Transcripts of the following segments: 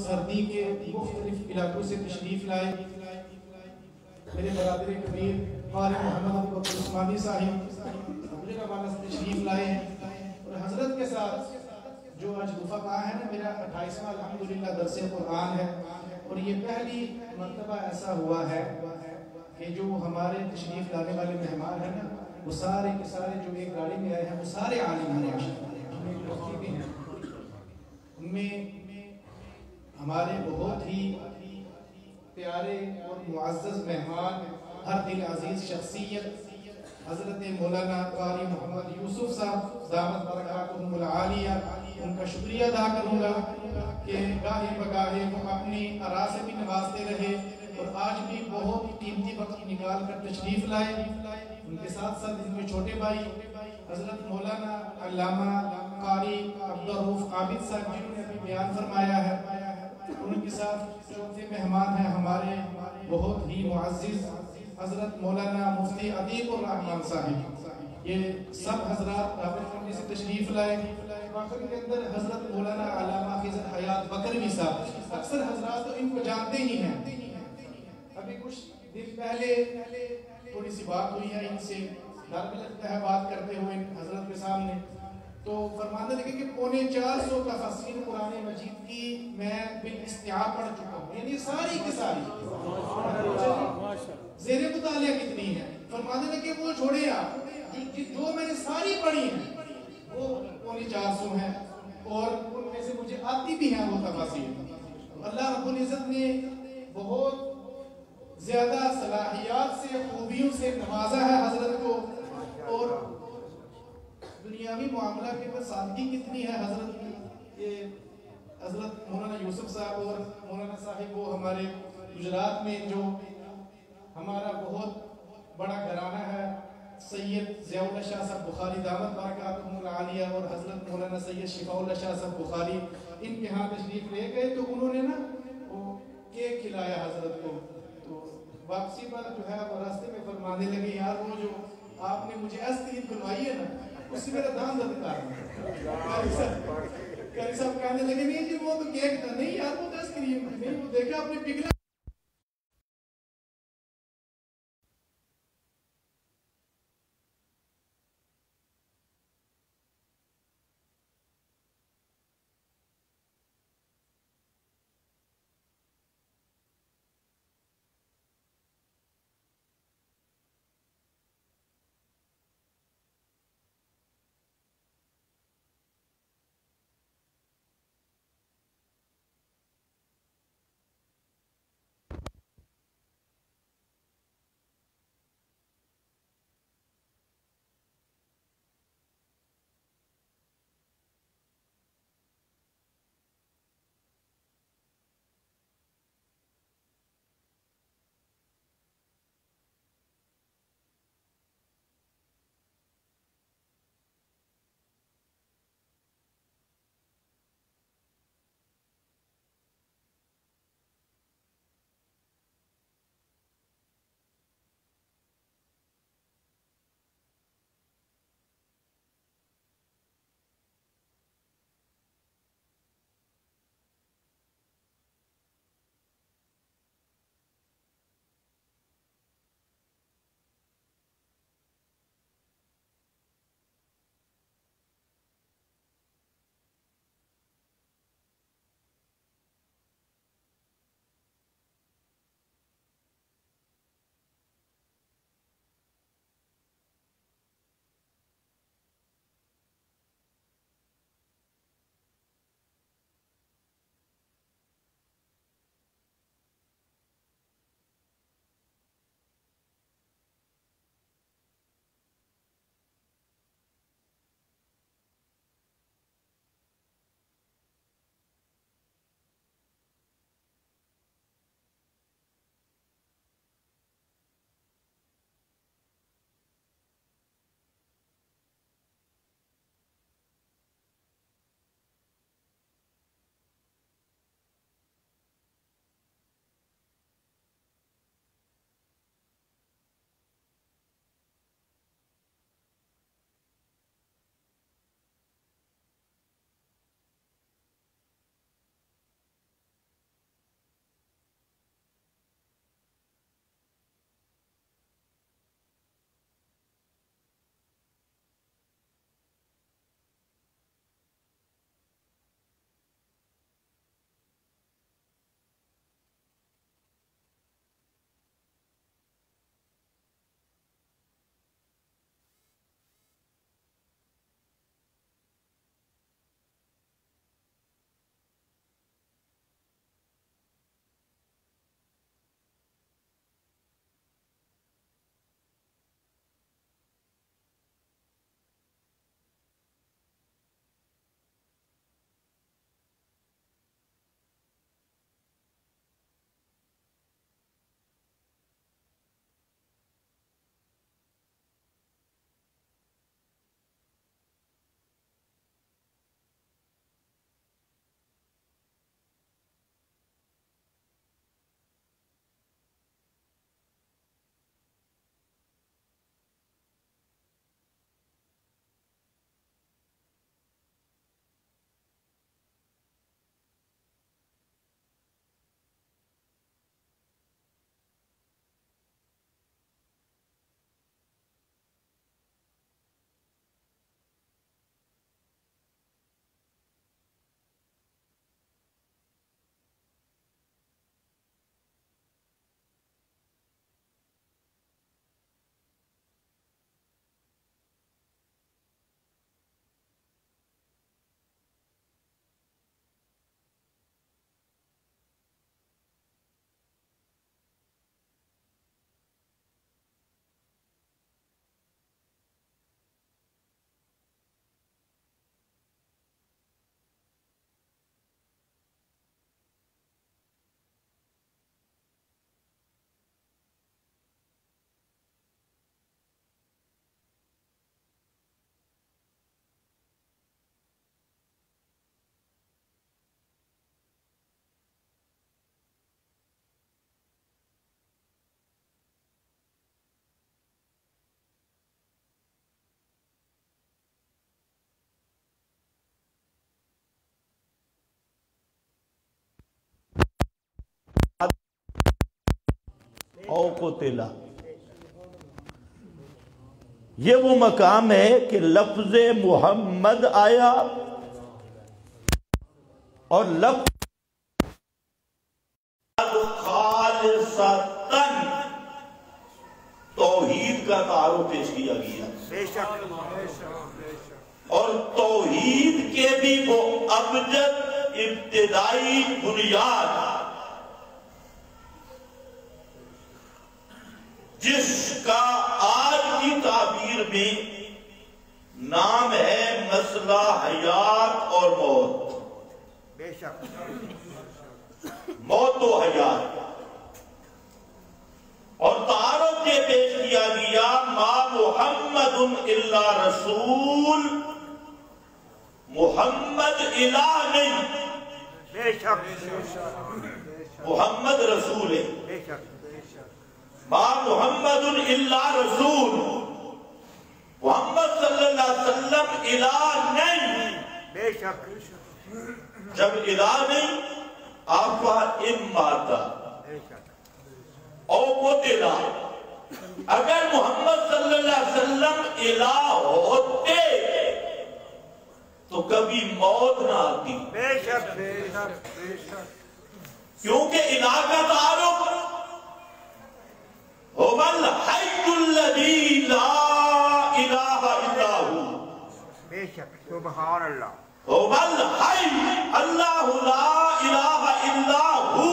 سردی کے مختلف علاقوں سے تشریف لائے میرے برادر کبیر قاری محمد ابوبکر عثمانی صاحب مجھے والا سے تشریف لائے ہیں، اور حضرت کے ساتھ جو آج رفقا ہے نا، میرا 28واں الحمدللہ درس قرآن ہے، اور یہ پہلی مرتبہ ایسا ہوا ہے کہ جو ہمارے تشریف لانے والے مہمان ہیں نا، وہ سارے کے سارے جو ایک گاڑی میں آئے ہیں وہ سارے عالم ہیں ماشاءاللہ۔ ان میں ہمارے بہت ہی پیارے اور معزز مہمان، ہر دل عزیز شخصیت حضرت مولانا قاری محمد یوسف صاحب دامت برکاتہم العالیہ، ان کا شکریہ ادا کروں گا کہ گاہے بگاہے وہ اپنی آرا سے بھی نوازتے رہے اور آج بھی بہت قیمتی وقت نکال کر تشریف لائے۔ ان کے ساتھ ساتھ ان کے چھوٹے بھائی حضرت مولانا علامہ قاری عبدالرؤف عابد صاحب جنہوں نے ابھی بیان فرمایا ہے، ان کے ساتھ چوتھے مہمان ہیں ہمارے بہت ہی معزز حضرت مولانا مفتی عتیق الرحمن صاحب۔ یہ سب حضرات رابط کرنے سے تشریف لائے۔ باقی کے اندر حضرت مولانا علامہ خضر حیات بکروی صاحب، اکثر حضرات تو ان کو جانتے ہی ہیں۔ ابھی کچھ دن پہلے تھوڑی سی بات ہوئی ہے ان سے، ڈر بھی لگتا ہے بات کرتے ہوئے حضرت کے سامنے، تو فرمانے لگے کہ 450 تفاسیر قرآن مجید کی میں بالاستیعاب پڑھ چکا ہوں، یعنی ساری کی ساری زیر مطالعہ کتنی ہے۔ فرمانے لگے وہ چھوڑے آپ، جو میں نے ساری پڑھی ہیں وہ 450 ہیں، اور ان میں سے مجھے آتی بھی ہیں وہ تفاسیر۔ اللہ رب العزت نے بہت زیادہ صلاحیات سے، خوبیوں سے نوازا ہے حضرت کو، اور دنیاوی معاملہ کے پر سادگی کتنی ہے حضرت کی۔ یہ حضرت مولانا یوسف صاحب اور مولانا صاحب وہ ہمارے گجرات میں جو ہمارا بہت بڑا گھرانہ ہے، سید ضیاء اللہ شاہ صاحب بخاری دامت برکاتہم العالیہ اور حضرت مولانا سید شفاء اللہ شاہ صاحب بخاری، ان کے ہاں تشریف لے گئے تو انہوں نے نا وہ کیک کھلایا حضرت کو، تو واپسی پر جو ہے وہ راستے میں فرمانے لگے یار وہ جو آپ نے مجھے ایسکریم کھلوائی ہے نا اس سے میرا دان درد کر رہا ہے۔ قاری صاحب کہنے لگے نہیں جی وہ تو کیک تھا، نہیں یار وہ تو ایسکریم نہیں، وہ دیکھا آپ نے پگھلا او قتلا. یہ وہ مقام ہے کہ لفظ محمد آیا اور لفظ خالصتاً توحید کا تعارف پیش کیا گیا. اور توحید کے بھی وہ ابجد ابتدائی بنیاد جس کا آج کی تعبیر میں نام ہے مسئلہ حیات اور موت. بے شک موت و حیات. اور تعارف یہ پیش کیا گیا ما محمد الا رسول. محمد الہ نہیں، بے شک محمد رسول ہے. ما محمد الا رسول. محمد صلی اللہ علیہ وسلم الہ نہیں، بے شک. جب الہ نہیں آفا اماتا او قتلا. اگر محمد صلی اللہ علیہ وسلم الہ ہوتے تو کبھی موت نہ آتی. بے شک کیونکہ الہ کا تعارف هو الحی الذی لا الہ الا ہو. بے شک سبحان اللہ. هو الحی اللہ لا الہ الا ہو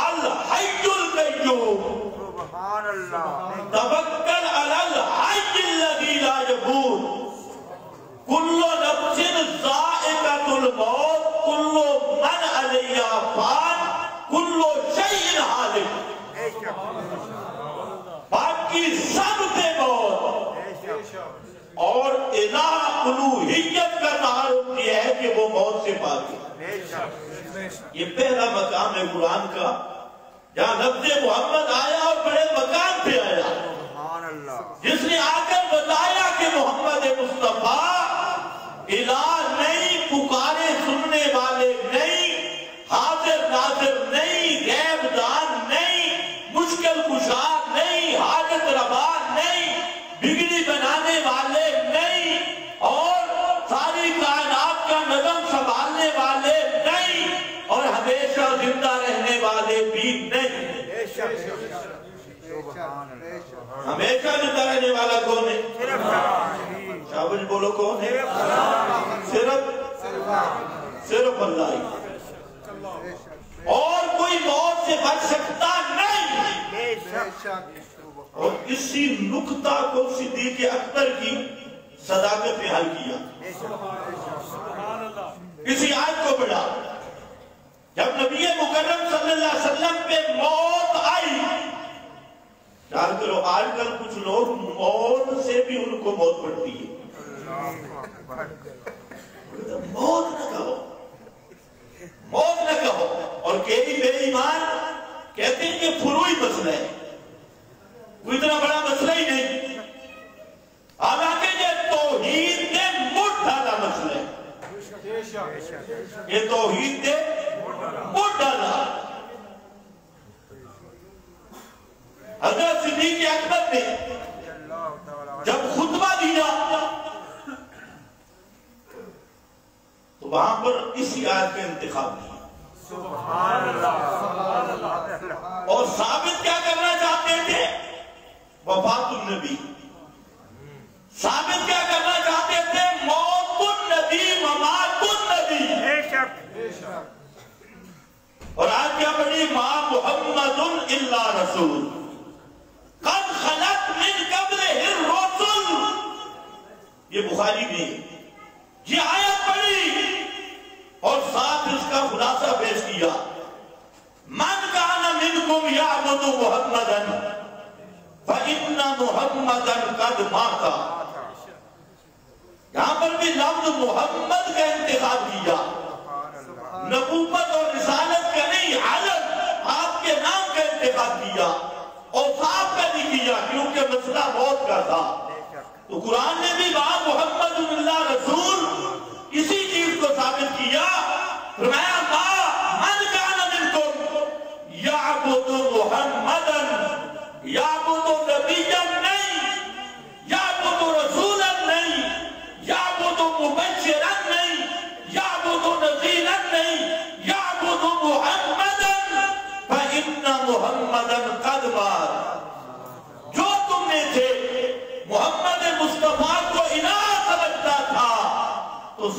الحی القیوم. سبحان اللہ. توکل علی الحی الذی لا یموت. کل نفس ذائقۃ الموت کل من علیہا فان کل شیء ہالک. باقی سب پہ موت. اور الہ الوہیت کا تعارف یہ ہے کہ وہ موت سے پاک ہے. یہ پہلا مقام ہے قرآن کا جہاں لفظ محمد آیا اور بڑے مقام پہ آیا. جس نے آ کر بتایا کہ محمد مصطفیٰ الہ نہیں، پکارے سننے والے نہیں، حاضر ناظر نہیں، غیب دان نہیں، مشکل کشا نہیں، حاجت روا نہیں، بگڑی بنانے والے نہیں، اور ساری کائنات کا نظم سنبھالنے والے نہیں، اور ہمیشہ زندہ رہنے والے بھی نہیں. ہمیشہ زندہ رہنے والا کون ہے؟ شابش بولو کون ہے؟ صرف اللہ ہی. اور کوئی موت سے بچ سکتا نہیں. اور اسی نقطہ کو صدیق اکبر کی صداقت میں حل کیا. اسی آیت کو پڑھا جب نبی مکرم صلی اللہ علیہ وسلم پہ موت آئی. خیال کرو آج کل کچھ لوگ موت سے بھی ان کو موت پڑتی ہے. موت نہ کہو، موت نہ کہو. اور کئی بے ایمان کہتے ہیں کہ فروعی مسئلہ ہے، کوئی اتنا بڑا مسئلہ ہی نہیں. حالانکہ یہ توحید نے مٹھ ڈالا مسئلہ ہے. یہ توحید نے مٹھ ڈالا. حضرت صدیق اکبر نے جب خطبہ دیا تو وہاں پر اسی آیت کا انتخاب کیا. سبحان اللہ. اور ثابت کیا کرنا چاہتے تھے؟ وفات النبی. ثابت کیا کرنا چاہتے تھے؟ موت النبی ممات النبی. اور آج کیا پڑھی؟ ما محمد الا رسول قد خلت من قبلہ الرسل. یہ بخاری میں یہ آیت پڑھی اور ساتھ اس کا خلاصہ پیش کیا. من کان منکم یعبد محمدا فإن محمدا قد مات. یہاں پر بھی لفظ محمد کا انتخاب کیا. نبوت اور رسالت کا نہیں، علم آپ کے نام کا انتخاب کیا. اور صاحب کا نہیں کیا کیونکہ مسئلہ موت کا تھا. تو قرآن نے بھی وہاں محمد اللہ رسول اسی چیز کو ثابت کیا. فرمایا ما من کان منکم یعبد محمدا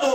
2,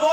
2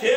6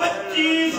25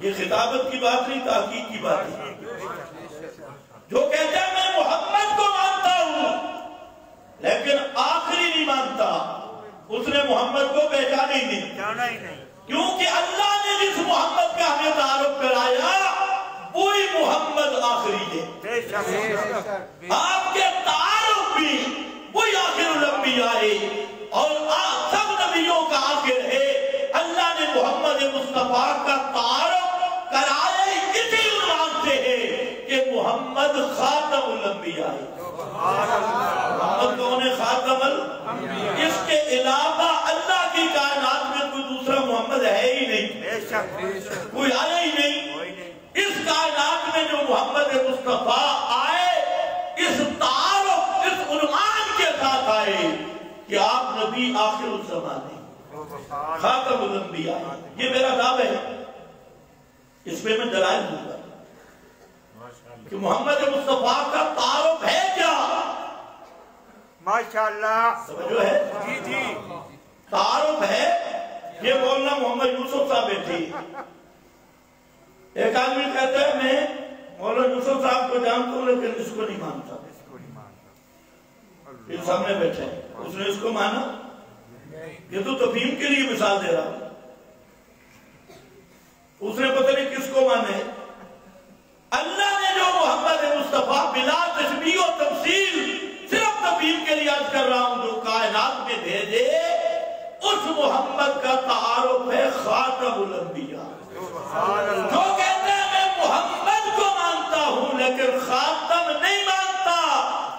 یہ خطابت کی بات نہیں، تحقیق کی بات ہے۔ جو کہتا ہے میں محمد کو مانتا ہوں لیکن آخری نہیں مانتا، اس نے محمد کو پہچانا ہی نہیں، کیونکہ اللہ نے جس محمد کا ہمیں تعارف کرایا وہی محمد آخری ہے۔ آپ کے تعارف بھی وہی آخر الانبیاء ہے، اور سب نبیوں کا آخر ہے۔ اللہ نے محمد مصطفیٰ کا تعارف کرایا اسی عنوان سے ہے کہ محمد خاتم الانبیاء ہے۔ محمد کون ہے؟ خاتم الانبیاء۔ اس کے علاوہ اللہ کی کائنات میں کوئی دوسرا محمد ہے ہی نہیں، کوئی آیا ہی نہیں۔ اس کائنات میں جو محمد مصطفیٰ آئے اس تعارف، اس عنوان کے ساتھ آئے کہ آپ نبی آخر الزمان ہیں، خاتم الانبیاء۔ یہ میرا دعویٰ ہے، اس میں دلائل دوں گا کہ محمد مصطفیٰ کا تعارف ہے کیا؟ ماشاءاللہ سمجھو ہے جی تعارف ہے۔ یہ مولانا محمد یوسف صاحب تھی، ایک آدمی کہتا ہے میں مولانا یوسف صاحب کو جانتا ہوں لیکن اس کو نہیں مانتا، یہ سامنے بیٹھے ہیں، اس نے اس کو مانا؟ یہ تو تفہیم کے لیے مثال دے رہا، اس نے پتہ نہیں کس کو مانے۔ اللہ نے جو محمد مصطفیٰ بلا تشبیہ و تفصیل صرف تفہیم کے لیے عرض کر رہا ہوں جو کائنات میں بھیجے، اس محمد کا تعارف ہے خاتم الانبیاء۔ جو کہتے ہیں میں محمد کو مانتا ہوں لیکن خاتم نہیں مانتا،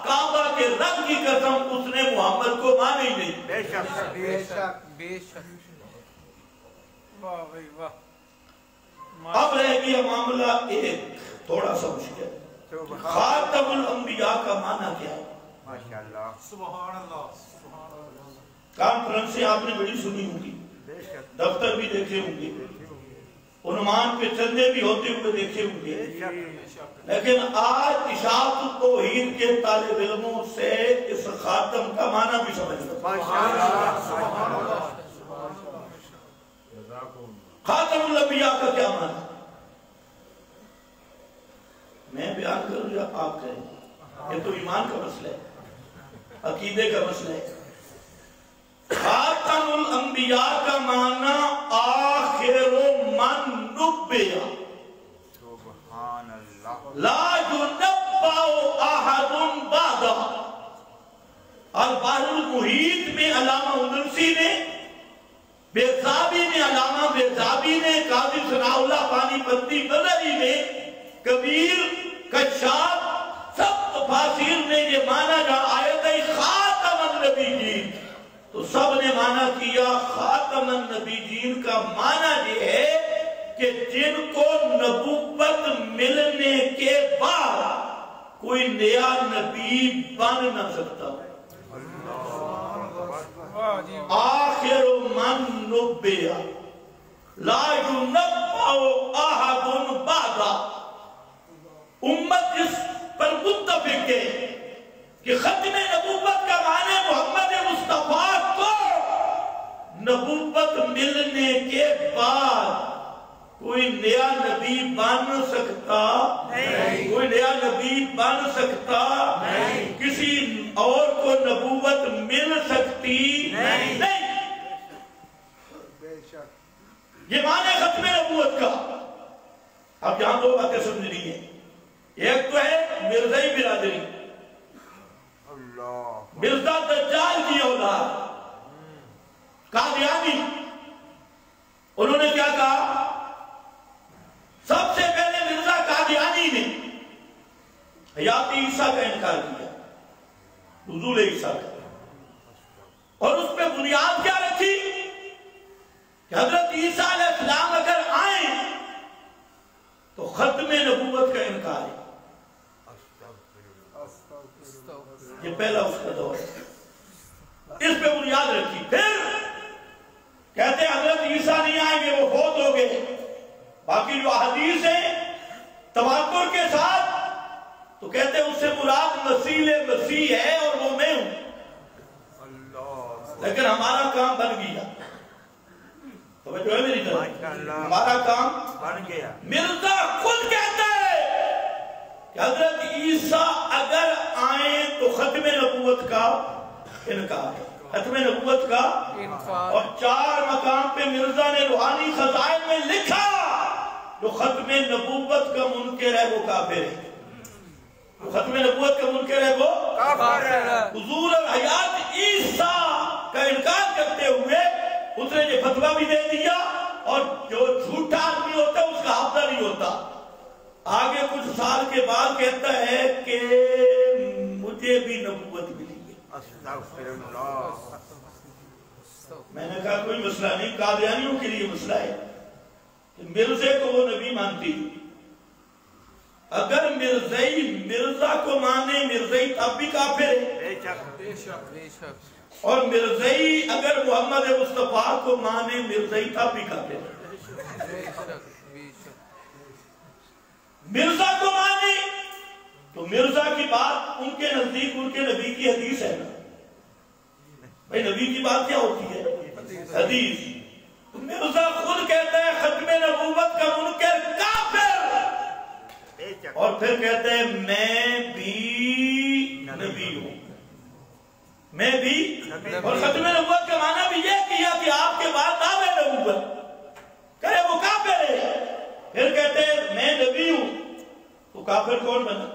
کعبہ کے رب کی قسم اس نے محمد کو مانا ہی نہیں۔ بے شک بے شک بے شک۔ واہ بھائی واہ۔ اب رہ گیا معاملہ ایک تھوڑا سا مشکل، خاتم الانبیاء کا معنی کیا ہے؟ ماشاءاللہ سبحان اللہ۔ کانفرنسیں آپ نے بڑی سنی ہوں گی، دفتر بھی دیکھے ہوں گے، عنوان پہ چندے بھی ہوتے ہوئے دیکھے ہوں گے، لیکن آج اشاعت التوحید کے طالب علموں سے اس خاتم کا معنی بھی سمجھ لو۔ خاتم الانبیاء کا کیا معنی؟ میں بیان کروں یا آپ کہیں؟ یہ تو ایمان کا مسئلہ ہے، عقیدے کا مسئلہ ہے۔ خاتم الانبیاء کا معنی آخر من نبیا، سبحان اللہ، لا ينبأ احد بعد۔ البحر المحیط میں علامہ اندلسی نے، بیزابی نے، علامہ بیزابی نے، قاضی ثناء اللہ پانی پتی نظری نے، کبیر، کشاف، سب تفاسیر نے یہ مانا جہاں آیت خاتم النبیین تو سب نے مانا کیا خاتم النبیین کا معنی یہ ہے کہ جن کو نبوت ملنے کے بعد کوئی نیا نبی بن نہ سکتا۔ آخر من نبیا لا ينبأ احد بعد۔ امت اس پر متفق ہے کہ ختم نبوت کا معنی محمد مصطفیٰ کو نبوت ملنے کے بعد کوئی نیا نبی بن سکتا نہیں، کوئی نیا نبی بن سکتا نہیں، کسی اور کو نبوت مل سکتی نہیں۔ یہ معنی ختم نبوت کا۔ اب یہاں دو باتیں سمجھنی ہیں، ایک تو ہے مرزائی برادری، مرزا دجال کی اولاد قادیانی، انہوں نے کیا کہا؟ سب سے پہلے مرزا قادیانی نے حیات عیسیٰ کا انکار کیا، نزول عیسیٰ کا، اور اس پہ بنیاد کیا رکھی کہ حضرت عیسیٰ علیہ السلام اگر آئیں تو ختم نبوت کا انکار ہے۔ یہ پہلا اس کا دور ہے، اس پہ بنیاد رکھی۔ پھر کہتے ہیں حضرت عیسیٰ نہیں آئیں گے، وہ فوت ہو گئے۔ باقی جو حدیث ہیں تواتر کے ساتھ تو کہتے ہیں اس سے مراد مسیح ہے اور وہ میں ہوں، لیکن ہمارا کام بن گیا۔ جو ہے میری طرف ہمارا کام بن گیا. مرزا خود کہتا ہے کہ حضرت عیسیٰ اگر آئیں تو ختم نبوت کا انکار، ختم نبوت کا انکار. اور 4 مقام پہ مرزا نے روحانی خزائن میں لکھا جو ختم نبوت کا منکر ہے وہ کافر ہے، جو ختم نبوت کا منکر ہے وہ کافر ہے. حضور الحیات عیسیٰ کا انکار کرتے ہوئے اس نے یہ فتویٰ بھی دے دیا، اور جو جھوٹا آدمی ہوتا ہے اس کا حافظہ نہیں ہوتا. آگے کچھ سال کے بعد کہتا ہے کہ مجھے بھی نبوت ملی ہے. استغفر اللہ. میں نے کہا کوئی مسئلہ نہیں، قادیانیوں کے لیے مسئلہ ہے کہ مرزے کو وہ نبی مانتی. اگر مرزائی مرزا کو مانے مرزائی تب بھی کافر ہے، بے شک. بے شک بے شک. اور مرزائی اگر محمد مصطفیٰ کو مانے مرزائی تب بھی کافر ہے. بے شک بے شک. مرزا کو مانے تو مرزا کی بات ان کے نزدیک ان کے نبی کی حدیث ہے نا. بھائی نبی کی بات کیا ہوتی ہے؟ حدیث. تو مرزا خود کہتا ہے ختم نبوت کا منکر کافر، بے شک. اور پھر کہتا ہے میں بھی نبی ہوں، میں بھی. اور ختم نبوت کا معنی بھی یہ کیا کہ آپ کے بعد دعوے نبوت کرے وہ کافر ہے. پھر کہتے ہیں میں نبی ہوں، تو کافر کون بنا؟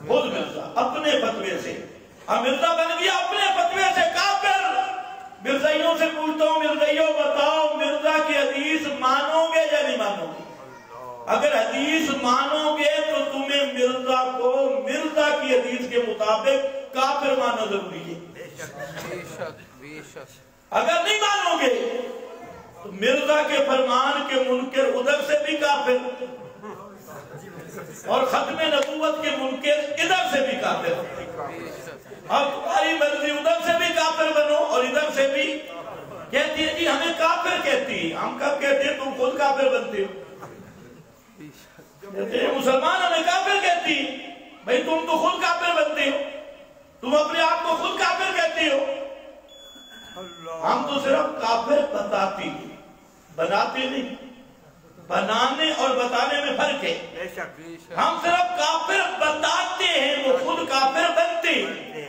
خود مرزا اپنے فتوے سے. اب مرزا بن گیا اپنے فتوے سے کافر. مرزائیوں سے پوچھتا ہوں، مرزائیوں بتاؤ مرزا کی حدیث مانو گے یا نہیں مانو گے؟ اگر حدیث مانو گے تو تمہیں مرزا کو مرزا کی حدیث کے مطابق کافر ماننا ضروری ہے. بے شک بے شک. اگر نہیں مانو گے تو مرزا کے فرمان کے منکر ادھر سے بھی کافر، اور ختم نبوت کے منکر ادھر سے بھی کافر. اب تمہاری مرضی ادھر سے بھی کافر بنو اور ادھر سے بھی. کہتی ہے جی ہمیں کافر کہتی، ہم کب کہتے ہیں تم خود کافر بنتے ہو. کہتے ہیں مسلمان ہمیں کافر کہتی، بھئی تم تو خود کافر بنتے ہو، تم اپنے آپ کو خود کافر کہتے ہو. ہم تو صرف کافر بتاتے ہیں، بناتے نہیں. بنانے اور بتانے میں فرق ہے. بے شک. ہم صرف کافر بتاتے ہیں، وہ خود کافر بنتے ہیں.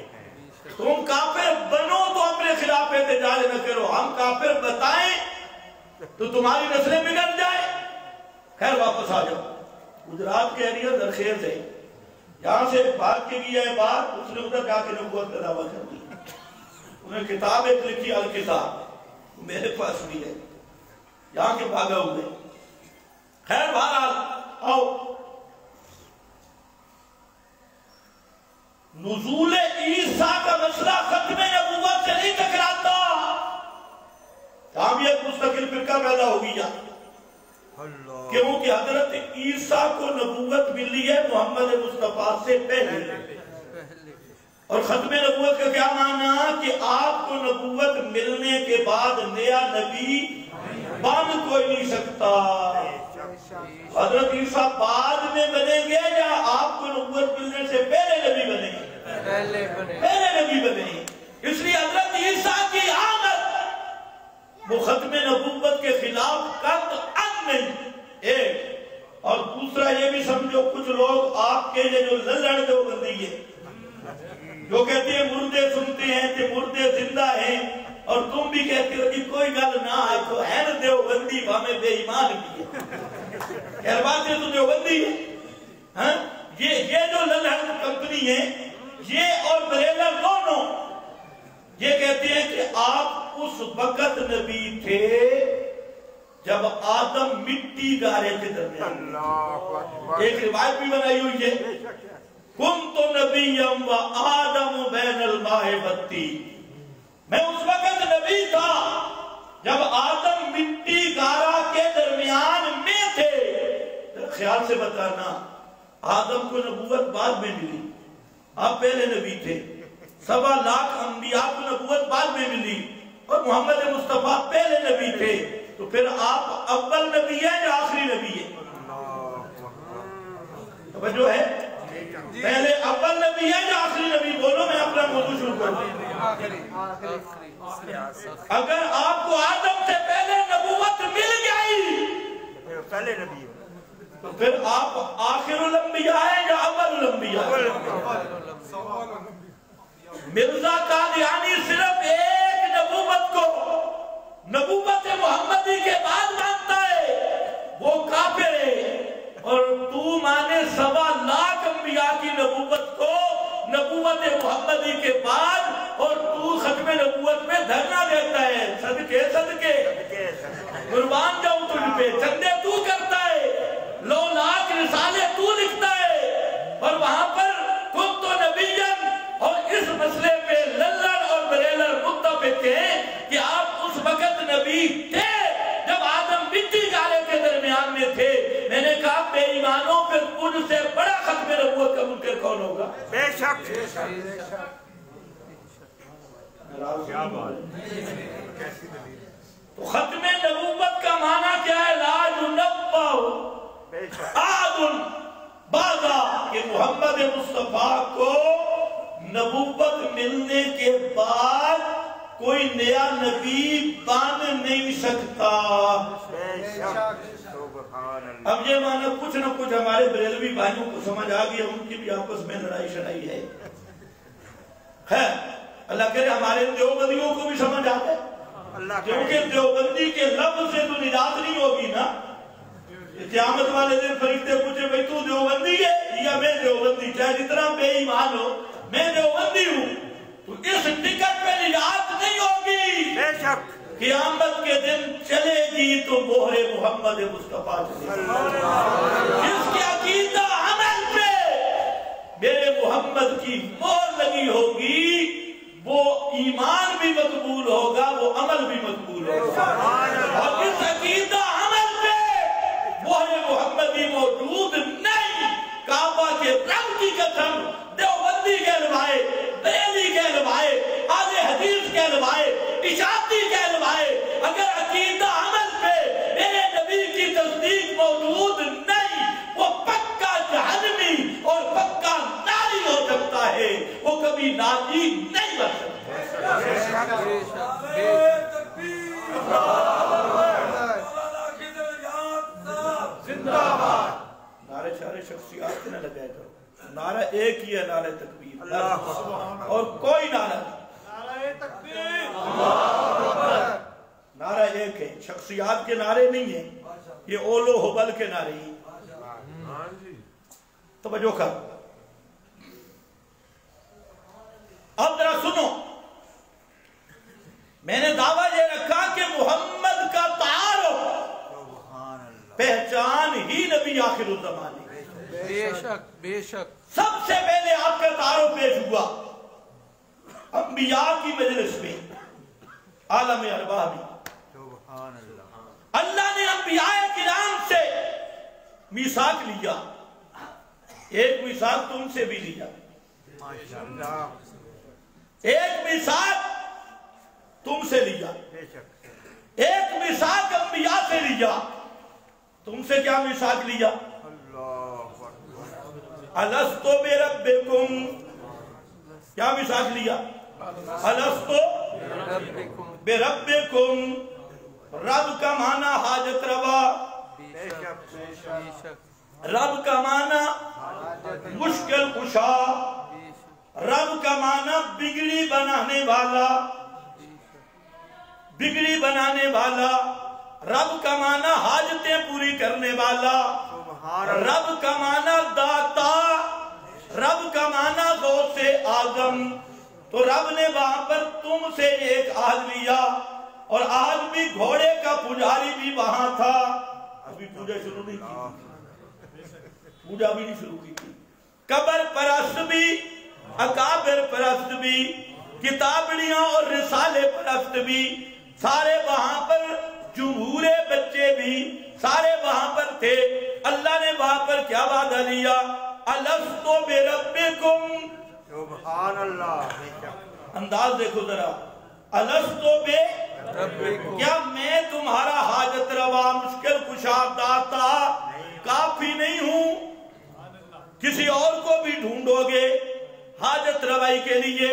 تم کافر بنو تو اپنے خلاف احتجاج نہ کرو، ہم کافر بتائیں تو تمہاری نسلیں بگڑ جائیں. خیر واپس آ جاؤ. گجرات کے ایریا درخیز ہے، یہاں سے بھاگ کے گیا ہے باہر، اس نے ادھر جا کے نبوت کا دعویٰ کر دیا. انہیں کتاب ایک لکھی الکتاب، میرے پاس بھی ہے، یہاں کے بھاگا ہوئے. خیر بہرحال آؤ. نزول عیسیٰ کا مسئلہ ختم نبوت سے نہیں ٹکراتا. بھی ایک مستقل فرقہ پیدا ہو گیا، کیونکہ حضرت عیسیٰ کو نبوت ملی ہے محمد مصطفیٰ سے پہلے. اور ختم نبوت کا کیا معنی کہ آپ کو نبوت ملنے کے بعد نیا نبی بن کوئی نہیں سکتا. حضرت عیسیٰ بعد میں بنیں گے یا آپ کو نبوت ملنے سے پہلے نبی بنیں گے؟ پہلے نبی بنیں گے. اس لیے حضرت عیسیٰ کی آمد وہ ختم نبوت کے خلاف قطعاً نہیں. ایک اور دوسرا یہ بھی سمجھو، کچھ لوگ آپ کے جو للڑ دیوبندی ہے جو کہتے ہیں مردے سنتے ہیں کہ مردے زندہ ہیں، اور تم بھی کہتے ہو کہ کوئی گل نہ ہے تو ہے نا دیوبندی ہمیں بے ایمان بھی ہے. خیر بات ہے تو دیوبندی ہے. یہ جو للڑ کمپنی ہے یہ اور بریلر دونوں یہ کہتے ہیں کہ آپ اس وقت نبی تھے جب آدم مٹی گارے کے درمیان. ایک روایت بھی بنائی ہوئی ہے، کنت نبیم و آدم بین الماء والطین. میں اس وقت نبی تھا جب آدم مٹی گارا کے درمیان میں تھے. خیال سے بتانا، آدم کو نبوت بعد میں ملی، آپ پہلے نبی تھے. 7 لاکھ انبیاء کو نبوت بعد میں ملی اور محمد مصطفیٰ پہلے نبی تھے. تو پھر آپ اول نبی ہیں یا آخری نبی ہیں؟ توجہ ہے؟ پہلے اول نبی ہے یا آخری نبی؟ بولو، میں اپنا موضوع شروع اگر آپ کو آدم سے پہلے نبوت مل گئی پہلے نبی تو پھر آپ آخر الانبیاء ہیں یا اول الانبیاء؟ مرزا قادیانی صرف ایک نبوت کو نبوت محمدی کے بعد مانتا ہے، وہ کافر ہے، اور تو مانے 1.25 لاکھ انبیاء کی نبوت کو نبوت محمدی کے بعد، اور تو ختم نبوت میں دھرنا دیتا ہے۔ صدقے صدقے قربان جاؤں تجھ پہ، چندے تو کرتا ہے، 9 لاکھ رسالے تو لکھتا ہے، اور وہاں پر تم تو نبیین اور اس مسئلے پہ للر اور بریلر متفق ہیں کہ آپ اس وقت نبی تھے جب آدم مٹی گالے کے درمیان میں تھے۔ میں نے کہا بے ایمانوں پہ ان سے بڑا ختم نبوت کا منکر کون ہوگا؟ بے شک کیا بات، تو ختم نبوت کا معنی کیا ہے؟ لا ينبأ احد بعد، کہ محمد مصطفیٰ کو نبوت ملنے کے بعد کوئی نیا نبی بن نہیں سکتا۔ اب یہ معنی کچھ نہ کچھ ہمارے بریلوی بھائیوں کو سمجھ آ گیا، ان کی بھی آپس میں لڑائی شڑائی ہے۔ اللہ کرے ہمارے دیوبندیوں کو بھی سمجھ آتا ہے، کیونکہ دیوبندی کے لفظ سے تو نجات نہیں ہوگی نا۔ قیامت والے دن فرشتے پوچھے بھئی تو دیوبندی ہے یا میں دیوبندی، چاہے جتنا بے ایمان ہو میں دیوبندی ہوں، تو اس ٹکٹ پہ نجات نہیں ہوگی۔ بے شک قیامت کے دن چلے گی تو مہر محمد مصطفیٰ چلے گی، جس کے عقیدہ عمل پہ میرے محمد کی مہر لگی ہوگی، وہ ایمان بھی مقبول ہوگا، وہ عمل بھی مقبول ہوگا۔ اور اس عقیدہ عمل پہ مہر محمدی موجود نہیں، کعبہ کے رب کی قسم، دیوبندی کہلوائے، بریلی کہلوائے، اہل حدیث کہلوائے، اشاعتی کہلوائے، اگر عقیدہ عمل پہ میرے نبی کی تصدیق موجود نہیں، وہ پکا جہنمی اور پکا ناری ہو سکتا ہے، وہ کبھی ناجی نہیں بن سکتا۔ نعرے شارے شخصیات نہ لگائے کرو، نعرہ ایک ہی ہے، نعرہ تکبیر، اور کوئی نعرہ نعرہ ایک ہے، شخصیات کے نعرے نہیں ہیں، یہ اولو حبل کے نعرے ہیں۔ توجہ کر، اب ذرا سنو، میں نے دعویٰ یہ رکھا کہ محمد کا تعارف پہچان ہی نبی آخر الزمان ہے۔ بے شک بے شک، سب سے پہلے آپ کا تعارف پیش ہوا انبیاء کی مجلس میں، عالم ارواح میں۔ اللہ نے انبیاء کرام سے میثاق لیا، ایک میثاق تم سے بھی لیا، ایک میثاق تم سے لیا، ایک میثاق انبیاء سے لیا۔ تم سے کیا میثاق لیا؟ الستو بربکم، کیا میثاق لیا؟ الستو بربکم، رب کا معنی حاجت روا، رب کا معنی مشکل کشا، رب کا معنی بگڑی بنانے والا، بگڑی بنانے والا، رب کا معنی حاجتیں پوری کرنے والا، رب کا معنی داتا، رب کا معنی غوث اعظم۔ تو رب نے وہاں پر تم سے ایک آج لیا، اور آج بھی گھوڑے کا پجاری بھی وہاں تھا، ابھی پوجا شروع نہیں کی، پوجا بھی نہیں شروع کی تھی، قبر پرست بھی، اکابر پرست بھی، کتابڑیاں اور رسالے پرست بھی، سارے وہاں پر جمہور بچے بھی سارے وہاں پر تھے۔ اللہ نے وہاں پر کیا وعدہ لیا؟ الستو بربکم، سبحان اللہ، انداز دیکھو ذرا، الستو بربکم، کیا میں تمہارا حاجت روا مشکل کشا داتا کافی نہیں ہوں؟ کسی اور کو بھی ڈھونڈو گے حاجت روائی کے لیے؟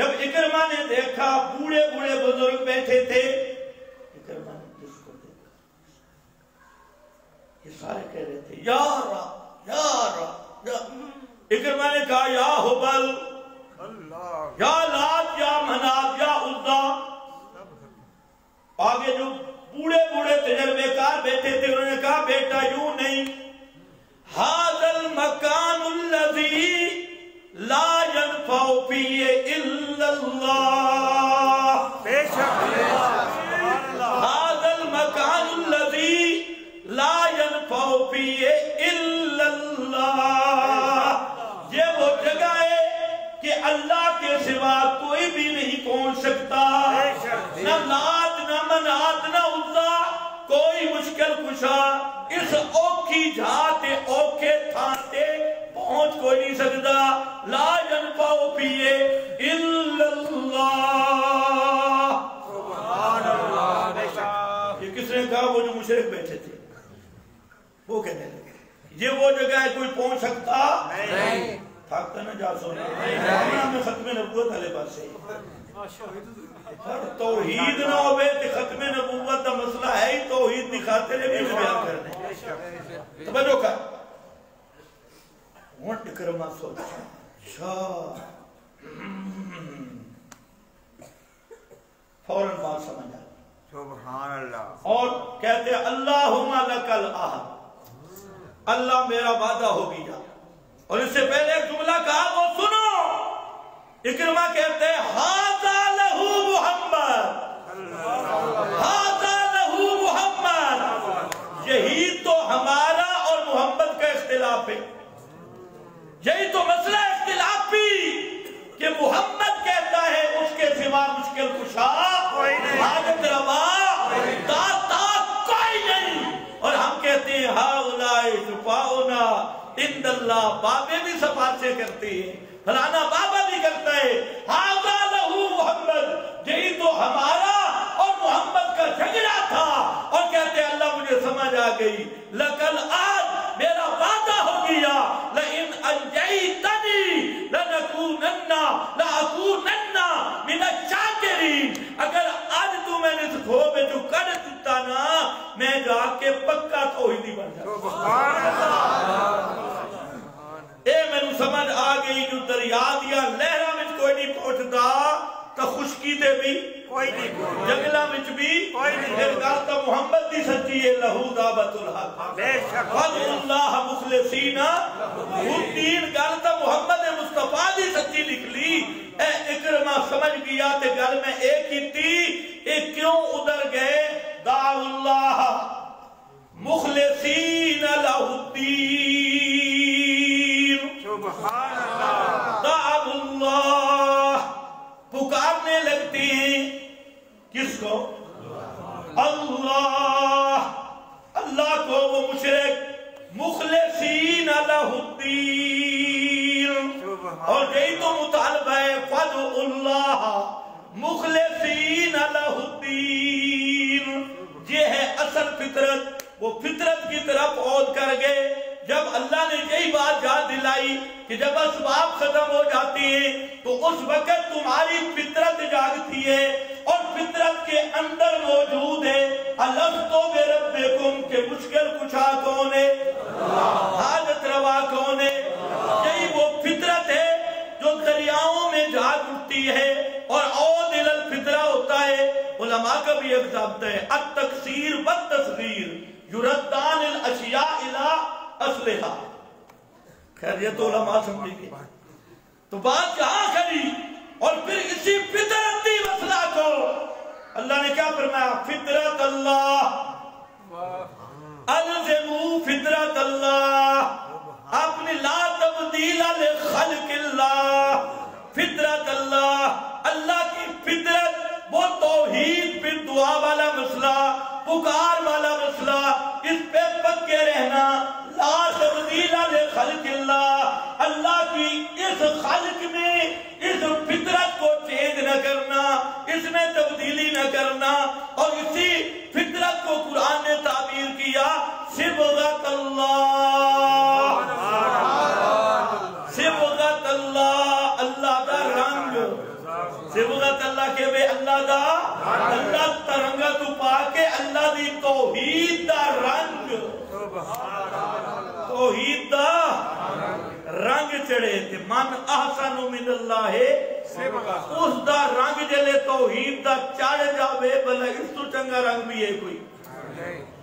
جب اکرمہ نے دیکھا بوڑھے بوڑھے بزرگ بیٹھے تھے، اکرمہ نے جس کو دیکھا، یہ سارے کہہ رہے تھے یا رب یا رب یا، اکرمہ نے کہا یا حبل یا لات یا منات یا عزا. آگے جو بوڑھے بوڑھے تجربے کار بیٹھے تھے انہوں نے کہا بیٹا یوں نہیں، ھذا المکان الذی لا ينفع فیہ الا اللہ. بے شک ھذا المکان الذی لا ينفع فیہ الا اللہ. یہ وہ جگہ ہے کہ اللہ کے سوا کوئی بھی نہیں پہنچ سکتا، نہ لات نہ منات نہ عزا، کوئی مشکل کشا اس اوکھی جھاتے اوکھے تھانتے پہنچ کوئی نہیں سکتا. لا ينفع فیہ الا اللہ. سبحان اللہ. یہ کس نے کہا؟ وہ جو مشرک بیٹھے تھے وہ کہنے لگے یہ وہ جگہ ہے کوئی پہنچ سکتا نہیں. تھاکتا نہ جا سونے ہمیں ختم نبوت والے پاس سے توحید نہ ہوئے کہ ختم نبوت کا مسئلہ ہے ہی توحید دکھاتے رہے بھی بیان کرنے. توجہ کر وانٹ کرما سوچا شاہ فوراً بات سمجھ آئی. سبحان اللہ. اور کہتے اللہم لک العہد، اللہ میرا وعدہ ہو گیا. اور اس سے پہلے ایک جملہ کہا وہ سنو. اکرمہ کہتے ھذا لہ محمد، ھذا لہ محمد. یہی تو ہمارا اور محمد کا اختلاف ہے، یہی تو مسئلہ اختلافی کہ محمد کہتا ہے اس کے سوا مشکل کشا حاجت روا داتا کوئی نہیں، اور ہم کہتے ہیں ہؤلاء شفاؤنا عند اللہ. بابے بھی سفارشیں کرتے ہیں، فلانا بابا بھی کرتا ہے. ھذا لہ محمد، یہی تو ہمارا اور محمد کا جھگڑا تھا. اور کہتے ہیں اللہ مجھے سمجھ آ گئی، لکل آج میرا وعدہ ہو گیا، لئن انجیتنی لنکونن من الشاکرین. اگر آج تو میں نے اس کھو میں جو کر دیتا نا میں جا کے پکا توحیدی بن جاتا. سبحان اللہ. اے میں نو سمجھ آ گئی جو دریا دیا لہرہ میں کوئی نہیں پہنچتا تو خشکی دے بھی کوئی نہیں پہنچتا، جنگلہ میں بھی کوئی نہیں. پھر گالتا محمد دی سچی ہے لہو دعوت الحق بے شک وَدْعُوا اللَّهَ مُخْلِصِينَ الدِّينَ. گالتا محمد مصطفیٰ دی سچی لکھ لی. اے اکرمہ سمجھ گیا تے گل میں ایک ہی تھی. ایک کیوں ادھر گئے؟ دعوا اللہ مخلصین لہ الدین. سبحان اللہ. دعوا اللہ پکارنے لگتے ہیں کس کو؟ اللہ. اللہ کو. وہ مشرک مخلصین لہ الدین. اور یہی تو مطالبہ ہے فَادْعُوا اللَّهَ مخلصین لہ الدین. یہ ہے اصل فطرت. وہ فطرت کی طرف عود کر گئے. جب اللہ نے یہی بات یاد دلائی کہ جب اسباب ختم ہو جاتی ہیں تو اس وقت تمہاری فطرت جاگتی ہے، اور فطرت کے اندر موجود ہے الستو بربکم کہ مشکل کشا کون ہے، حاجت روا کون ہے. یہی وہ فطرت ہے جو دریاؤں میں جاگ اٹھتی ہے اور عود الی الفطرہ ہوتا ہے. علماء کا بھی ایک ضابطہ ہے التکسیر والتصغیر یردان الاشیاء الی اصلہا. خیر یہ تو علماء سمجھیں گے. تو بات جہاں کری اور پھر اسی فطرتی مسئلہ کو اللہ نے کیا فرمایا؟ فطرت اللہ الزموا فطرت اللہ. اپنی لا تبدیل لخلق اللہ. فطرت اللہ، اللہ کی فطرت، وہ توحید پھر دعا والا مسئلہ، پکار والا مسئلہ، اس پہ پکے رہنا. لا تبدیل لخلق اللہ، اللہ کی اس خلق میں اس فطرت کو چینج نہ کرنا، اس میں تبدیلی نہ کرنا. اور اسی فطرت کو قرآن نے تعبیر کیا صبغت اللہ. صبغت اللہ، اللہ کا رنگ. اللہ دا اللہ ترنگا تو پا کے اللہ دی توحید دا رنگ توحید دا رنگ چڑھے تے من احسن من اللہ اس دا رنگ جلے توحید دا چڑھ جاوے بھلا اس تو چنگا رنگ بھی ہے کوئی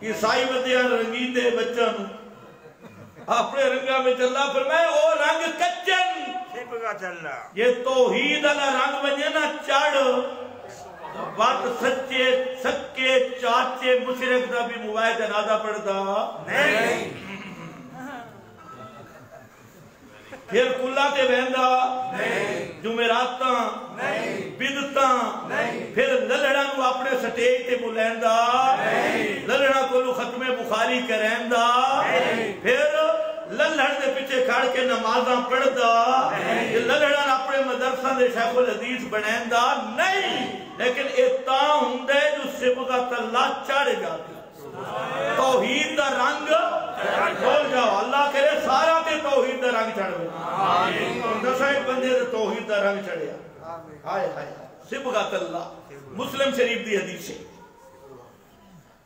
عیسائی ودیان رنگی دے بچہ نو اپنے رنگا میں چلا فرمائے او رنگ کچن یہ توحید اللہ رنگ بنیا نا چڑھ بات سچے سکے چاچے مشرک دا بھی موائے جنازہ پڑھتا نہیں پھر کلا تے بہندہ جمعراتاں بدتاں پھر للڑا نو اپنے سٹیج تے بلیندا للڑا کو لو ختم بخاری کریندا پھر للڑ دے پیچھے کھڑ کے نمازاں پڑھدا للڑا اپنے مدرسہ دے شیخ الحدیث بنیندا نہیں لیکن اتا ہوندے جو صبغت اللہ چڑھ جاتی توحید دا رنگ کھول جاؤ اللہ کرے سارا تے توحید دا رنگ چڑھ گیا دسا ایک بندے دے توحید دا رنگ چڑھیا ہائے ہائے صبغت اللہ مسلم شریف دی حدیث ہے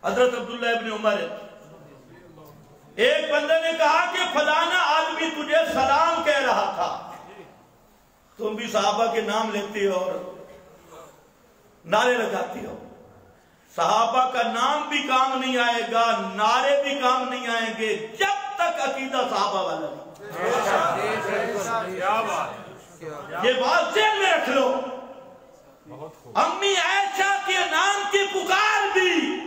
حضرت عبداللہ ابن عمر ایک بندے نے کہا کہ فلانا آدمی تجھے سلام کہہ رہا تھا تم بھی صحابہ کے نام لیتے ہو اور نعرے لگاتی ہو صحابہ کا نام بھی کام نہیں آئے گا نعرے بھی کام نہیں آئیں گے جب تک عقیدہ صحابہ والا نہیں یہ بات ذہن میں رکھ لو امی عائشہ کے نام کی پکار بھی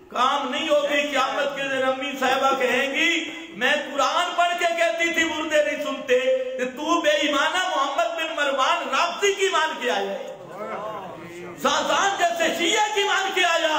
کام نہیں ہوگی قیامت کے دن امی صاحبہ کہیں گی میں قرآن پڑھ کے کہتی تھی مردے نہیں سنتے تو بے ایمانہ محمد بن مروان رابطی کی مان کے آیا ہے زازان جیسے شیعہ کی مان کے آیا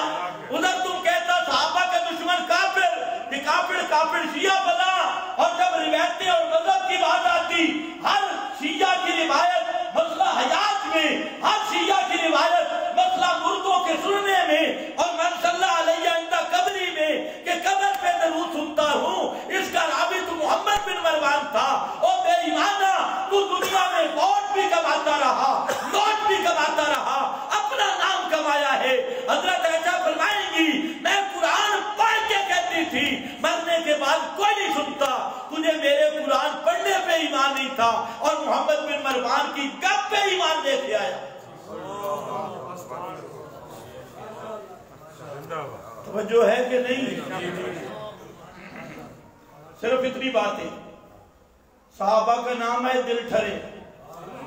ادھر تم کہتا صحابہ کا دشمن کافر کہ کافر شیعہ بنا اور جب روایتیں اور مذہب کی بات آتی ہر شیعہ کی روایت مسئلہ حیات میں ہر شیعہ کی روایت مسئلہ مردوں کے سننے میں اور من صلی اللہ علیہ اندہ قبری میں کہ قبر پہ درود سنتا ہوں اس کا راوی تو محمد بن مروان تھا اور بے ایمانہ تو دنیا میں ووٹ بھی کماتا رہا نوٹ بھی کماتا رہا اپنا نام کمایا ہے حضرت عائشہ فرمائیں گی میں قرآن پڑھ کے کہتی تھی مرنے کے بعد کوئی نہیں سنتا تجھے میرے قرآن پڑھنے پہ ایمان نہیں تھا اور محمد بن مروان کی گپ پہ ایمان لے کے آیا توجہ ہے کہ نہیں صرف اتنی بات ہے صحابہ کا نام ہے دل ٹھرے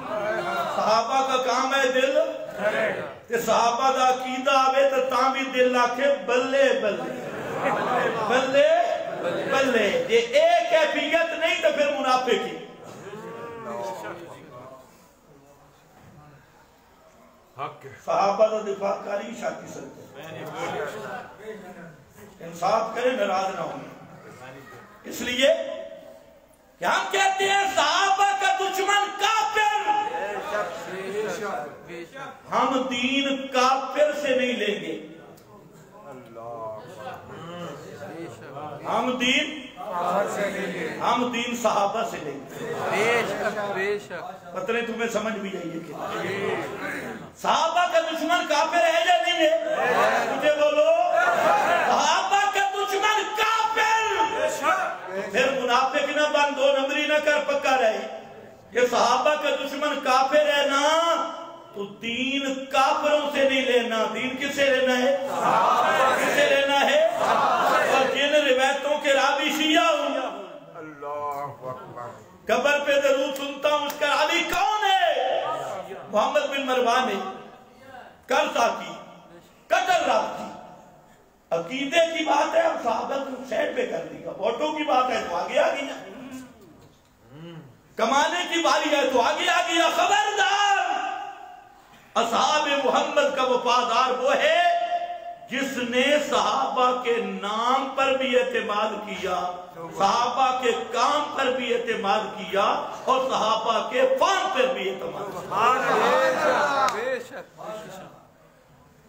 صحابہ کا کام ہے دل کہ صحابہ دا عقیدہ آوے تو تاں بھی دل آکھے بلے بلے بلے بلے یہ ایک کیفیت نہیں تو پھر منافق کی صحابہ دا دفاع کاری شاکی سکتے انصاف کرے ناراض نہ ہوں اس لیے کہ ہم کہتے ہیں صحابہ کا دشمن کافر ہم دین کافر سے نہیں لیں گے ہم دین صحابہ سے لیں گے پتہ نہیں تمہیں سمجھ بھی جائیے کہ صحابہ کا دشمن کافر ہے یا نہیں ہے مجھے بولو صحابہ کا دشمن کافر پھر منافق نہ بن دو نمبری نہ کر پکا رہے کہ صحابہ کا دشمن کافر ہے نا تو دین کافروں سے نہیں لینا دین کس سے لینا ہے کس سے لینا ہے اور جن روایتوں کے راوی شیعہ ہوں قبر پہ درود سنتا ہوں اس کا راوی کون ہے محمد بن مروان ہے کرتا کی قتل رات کی عقیدے کی بات ہے اب صحابہ کو سیٹ پہ کر دی گا ووٹوں کی بات ہے تو آگے آ گیا کمانے کی باری ہے تو آگے آ گیا خبردار اصحاب محمد کا وفادار وہ ہے جس نے صحابہ کے نام پر بھی اعتماد کیا صحابہ کے کام پر بھی اعتماد کیا اور صحابہ کے فان پر بھی اعتماد کیا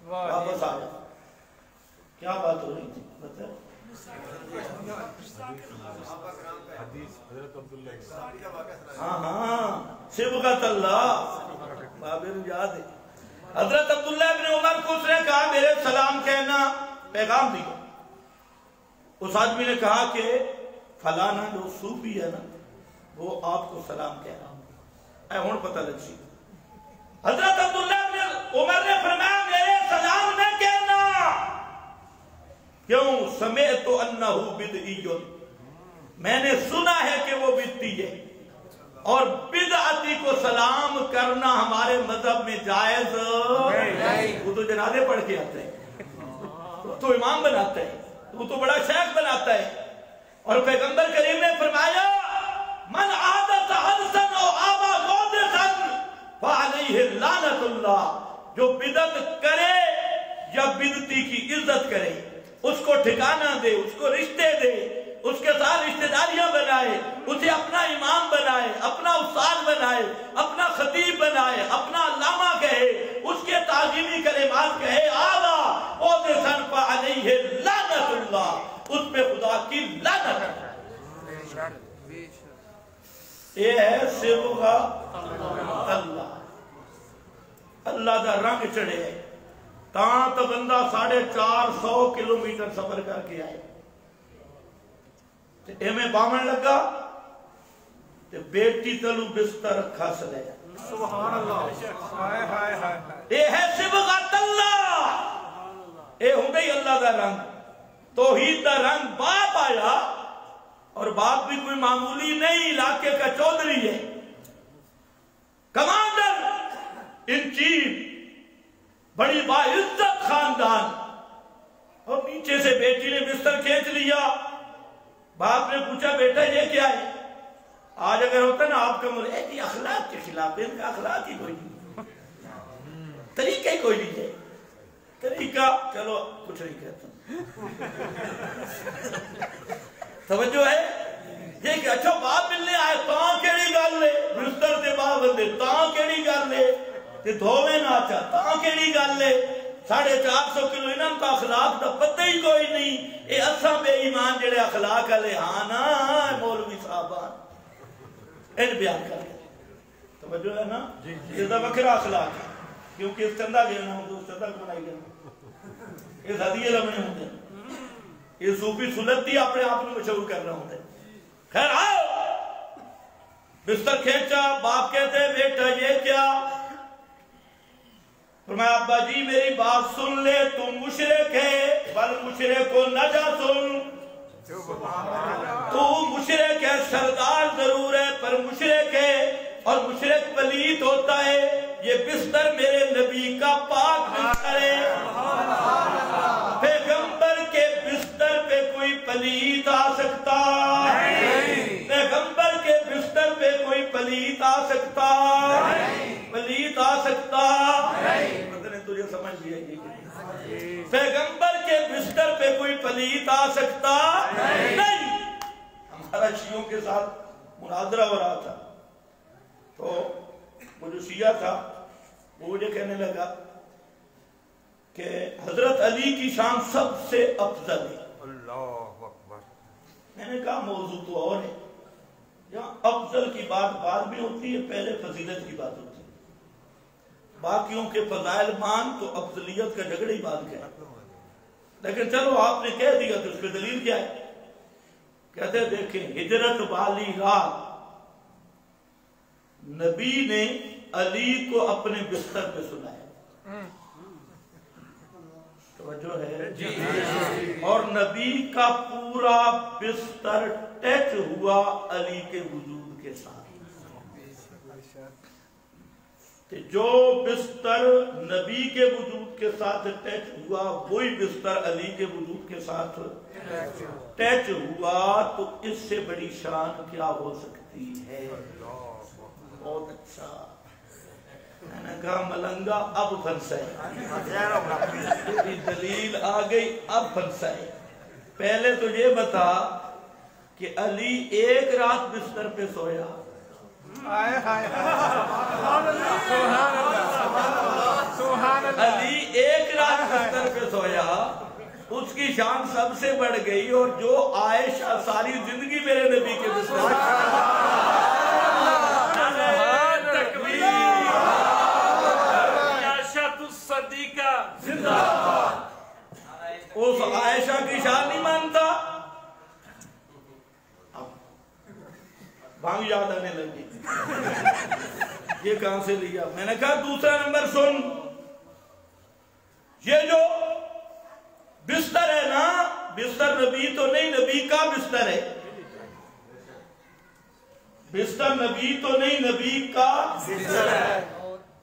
واپس آ جائے کیا بات ہو رہی تھی بتا ہاں صبغت اللہ بابر یاد ہے حضرت عبداللہ ابن عمر کو اس نے کہا میرے سلام کہنا، پیغام دیا۔ اس آدمی نے کہا کہ فلانا جو صوفی ہے نا وہ آپ کو سلام کہہ رہا ہوں، اے ہون پتہ لگ سی۔ حضرت عبداللہ ابن عمر نے فرمایا میرے سلام نہ کہنا، کیوں؟ سمعت انہ بدعی، میں نے سنا ہے کہ وہ بدعی ہے، اور بدعتی کو سلام کرنا ہمارے مذہب میں جائز نہیں۔ وہ تو جنازے پڑھ کے آتے ہیں، تو امام بناتا ہے، وہ تو بڑا شیخ بناتا ہے۔ اور پیغمبر کریم نے فرمایا من عادت حرسن او آبا مودسن فعلیہ لعنت اللہ، جو بدعت کرے یا بدعتی کی عزت کرے، اس کو ٹھکانہ دے، اس کو رشتے دے، اس کے ساتھ رشتہ داریاں بنائے، اسے اپنا امام بنائے، اپنا استاد بنائے، اپنا خطیب بنائے، اپنا علامہ کہے، اس کے تعظیمی کلمات کہے، آبا مودسن فعلیہ لعنت اللہ، اس پہ خدا کی لعنت ہے۔ یہ ہے صبغہ اللہ، اللہ دا رنگ چڑھے ہے، تاں تو بندہ 450 کلومیٹر سفر کر کے آئے، تے میں باون لگا تے بیٹی تلو بستر کھس لے۔ سبحان اللہ، یہ ہے صبغۃ اللہ، یہ ہوں گئی اللہ دا رنگ، توحید دا رنگ۔ باپ آیا، اور باپ بھی کوئی معمولی نہیں، علاقے کا چودھری ہے، کمانڈر ان چیف، بڑی باعزت خاندان، اور نیچے سے بیٹی نے بستر کھینچ لیا۔ باپ نے پوچھا بیٹا یہ کیا ہے؟ آج اگر ہوتا نا آپ کا ملے کہ اخلاق کے خلاف، ان کا اخلاق ہی کوئی نہیں، طریقہ ہی کوئی نہیں ہے، طریقہ چلو کچھ نہیں کہتا، توجہ ہے یہ کہ اچھا باپ ملنے آئے، تاں کیڑی گل لے، بستر سے باپ بندے تاں کیڑی گل لے، تے دھووے نہ آچا تاں کیڑی گل لے، 450 کلو انہاں کا اخلاق دا پتہ ہی کوئی نہیں۔ اے اساں بے ایمان جڑے اخلاق والے ہاں نا، مولوی صاحبان ان بیان کر کے توجہ ہے نا، اس دا وکھرا اخلاق ہے، کیونکہ اس چندہ گینا ہوں تو اس چندہ کو بنائی گیا، اس ہدیے لمنے ہوں دے، یہ صوفی سنتی اپنے آپ میں مشہور کر رہا ہوں دے۔ خیر آؤ، بستر کھینچا، باپ کہتے بیٹا یہ کیا؟ فرمایا ابا جی میری بات سن لے، تم مشرک ہے، بل مشرک کو نجاسن، تو مشرک ہے، سردار ضرور ہے پر مشرک ہے، اور مشرک پلیت ہوتا ہے۔ یہ بستر میرے نبی کا پاک بستر ہے، پیغمبر کے بستر پہ کوئی پلیت آ سکتا نہیں، پیغمبر کے بستر پہ کوئی پلیت آ سکتا نہیں، پلیت آ سکتا نہیں، پتہ نہیں تجھے سمجھ لیا یہ، پیغمبر کے بستر پہ کوئی پلیت آ سکتا نہیں۔ ہمارا شیعوں کے ساتھ مناظرہ ہو رہا تھا، تو وہ جو شیعہ تھا وہ مجھے کہنے لگا کہ حضرت علی کی شان سب سے افضل ہے۔ اللہ اکبر۔ میں نے کہا موضوع تو اور ہے، یہاں افضل کی بات بعد میں ہوتی ہے، پہلے فضیلت کی بات ہوتی ہے، باقیوں کے فضائل مان تو افضلیت کا جھگڑا ہی بات کیا، لیکن چلو آپ نے کہہ دیا تو اس پہ دلیل کیا ہے؟ کہتے ہیں دیکھیں ہجرت والی رات نبی نے علی کو اپنے بستر پہ سنایا، توجہ ہے، اور نبی کا پورا بستر ٹچ ہوا علی کے وجود کے ساتھ، جو بستر نبی کے وجود کے ساتھ ٹچ ہوا وہی بستر علی کے وجود کے ساتھ ٹچ ہوا، تو اس سے بڑی شان کیا ہو سکتی ہے؟ بہت اچھا، میں نے کہا ملنگا اب پھنسائے، دلیل آ گئی اب پھنسائے۔ پہلے تو یہ بتا کہ علی ایک رات بستر پہ سویا، علی ایک رات بستر پہ سویا، اس کی شان سب سے بڑھ گئی، اور جو عائشہ ساری زندگی میرے نبی کے بستر پہ زندہ باد. اس عائشہ کی شان نہیں مانتا. بھانگ یاد آنے لگی. یہ کہاں سے لیا؟ میں نے کہا دوسرا نمبر سن. یہ جو بستر ہے نا، بستر نبی تو نہیں، نبی کا بستر ہے. بستر نبی تو نہیں، نبی کا بستر ہے.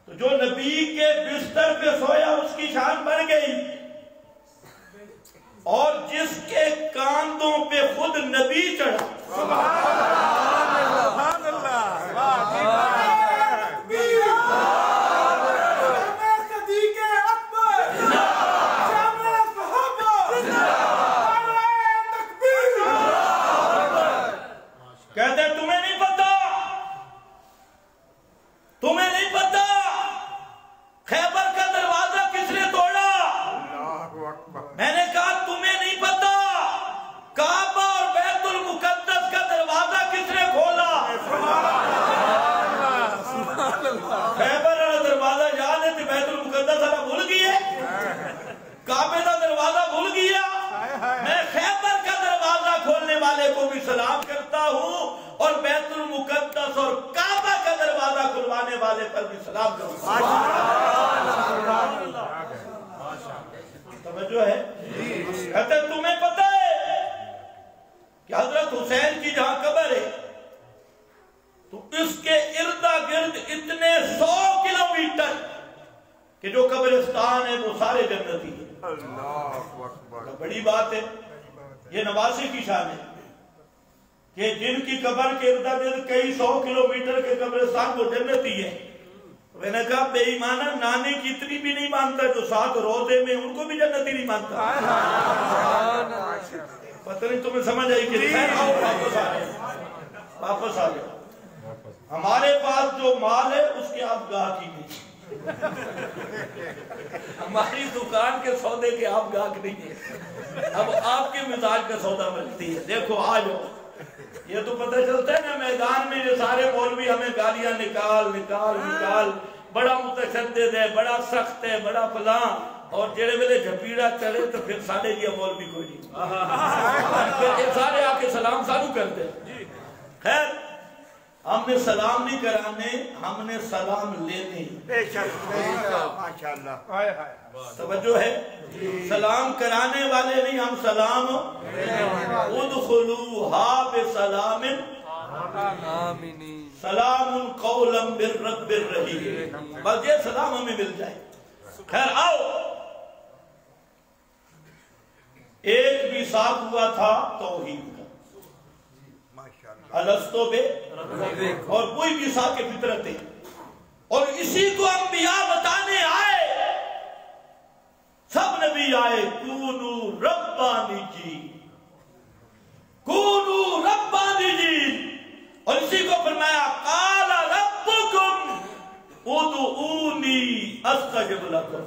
تو جو نبی کے بستر پہ سویا اس کی شان بڑھ گئی. اور جس کے کاندھوں پہ خود نبی چڑھا، کہتے ہیں تمہیں نہیں پتا، تمہیں نہیں پتا خیبر کا دروازہ کس نے توڑا. میں نے کہا تمہیں نہیں پتا کعبہ اور بیت المقدس کا دروازہ کس نے کھولا. خیبر والا دروازہ یاد ہے، بیت المقدس والا بھول گئے، کعبے کا دروازہ بھول گیا. میں خیبر کا دروازہ کھولنے والے کو بھی سلام کرتا ہوں اور بیت المقدس اور کعبہ کا دروازہ کھلوانے والے پر بھی سلام کرتا ہوں. توجہ ہے؟ کہتے ہیں تمہیں پتہ ہے کہ حضرت حسین کی جہاں قبر ہے تو اس کے اردا گرد اتنے 100 کلومیٹر کہ جو قبرستان ہے وہ سارے جنتی ہیں. بڑی بات ہے. یہ نواسی کی شان ہے کہ جن کی قبر کے اردا گرد کئی 100 کلومیٹر کے قبرستان وہ جنتی ہے. میں نے کہا بے ایمانہ نانے کی اتنی بھی نہیں مانتا جو 7 روزے میں ان کو بھی جنتی نہیں مانتا. پتہ نہیں تمہیں سمجھ آئی کہ نہیں. واپس آ گیا. ہمارے پاس جو مال ہے اس کے آپ گاہک ہی نہیں. ہماری دکان کے سودے کے آپ گاہک نہیں ہے. اب آپ کے مزاج کا سودا ملتی ہے. دیکھو آ جاؤ. یہ تو پتہ چلتا ہے نا میدان میں یہ سارے مولوی ہمیں گالیاں نکال نکال نکال، بڑا متشدد ہے، بڑا سخت ہے، بڑا فلاں، اور جڑے ویلے جھپیڑا چڑھے تو پھر ساڑے یہ مولوی کوئی نہیں. پھر سارے آ کے سلام سانو کرتے. خیر ہم نے سلام نہیں کرانے، ہم نے سلام لینے. ماشاءاللہ. توجہ ہے؟ سلام کرانے والے نہیں، ہم سلام ادخلوها بسلام سلام قولا من رب الرحیم. بس یہ سلام ہمیں مل جائے. خیر آؤ. ایک بھی ساتھ ہوا تھا توحید کا، الستو بے، اور کوئی بھی ساتھ کے فطرت ہے، اور اسی کو انبیاء بتانے آئے. سب نبی آئے کونو ربانی جی، کونو ربانی جی، اور اسی کو فرمایا قال ربکم ادعونی استجب لکم.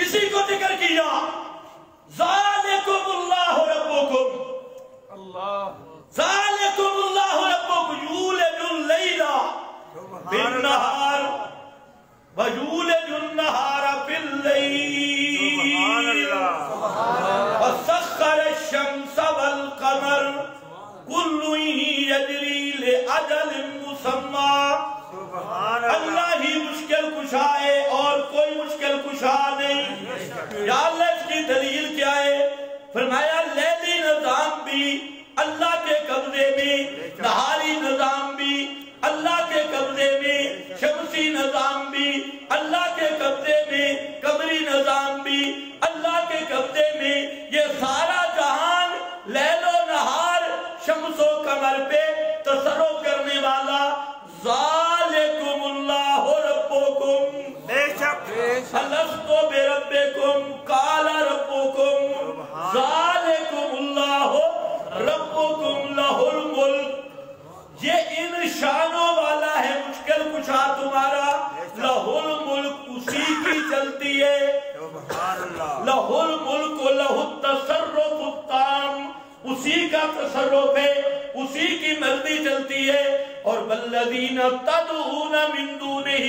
اسی کو ذکر کیا ذالکم اللہ ربکم، ذالکم اللہ ربکم یولج اللیل بالنہار ویولج النہار باللیل وسخر الشمس والقمر کل یجری لأجل مسمى. اللہ ہی مشکل کشا ہے اور کوئی مشکل کشا نہیں. یا اللہ اس کی دلیل کیا ہے؟ فرمایا لیلی نظام بھی اللہ کے قبضے میں، نہاری نظام بھی اللہ کے قبضے میں، شمسی نظام بھی اللہ کے قبضے میں، قمری نظام بھی اللہ کے قبضے میں. یہ سارا جہان لیل و نہار شمس و قمر پہ تصرف کرنے والا ذالکم اللہ ربکم الستو بربکم قال ربکم ذالکم اللہ ربکم لہ الملک. یہ ان شانوں والا ہے مشکل کشا تمہارا. لہ الملک اسی کی چلتی ہے، لہ الملک و لہ التصرف التام، اسی کا تصرف ہے، اسی کی مرضی چلتی ہے. اور والذین تدعون من دونہ،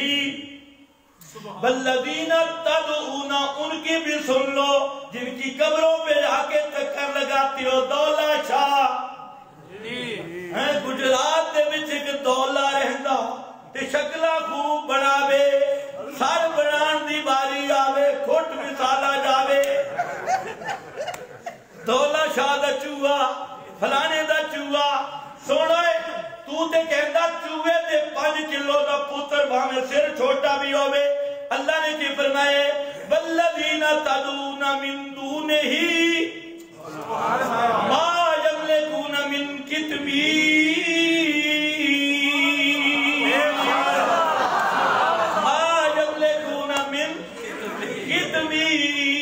والذین تدعون ان کی بھی سن لو جن کی قبروں پہ جا کے چکر لگاتی ہو. دولا شاہ گجرات دے وچ ایک دولا رہندا تے شکلا خوب بناوے, سر بنان دی باری آوے, کھٹ مثالا جاوے. دولا شاہ دا چوہا فلانے دا چوہا سونا ہے تو تے کہندا چوہے تے 5 کلو دا پتر بھاویں سر چھوٹا بھی ہوے. اللہ نے کی فرمائے والذین تدعون من دونہ ما یملکون من کتمیر ما یملکون من کتمیر.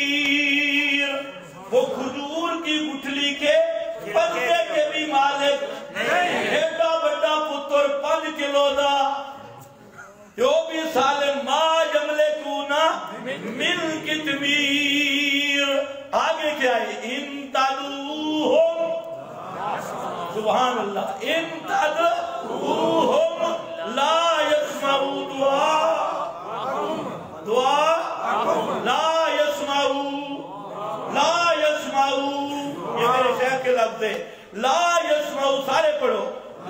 وہ کھجور کی گٹھلی کے پتے کے بھی مالک ایڈا بڑا پتر 5 کلو دا جو بھی سالم ما یملکون من کتمیر. آگے کیا ہے ان تدعوہم سبحان اللہ ان تدعوہم لا یسمعوا دعا لا یسمعوا یہ میرے شیخ کے لفظ ہے. لا یسمعوا سارے پڑھو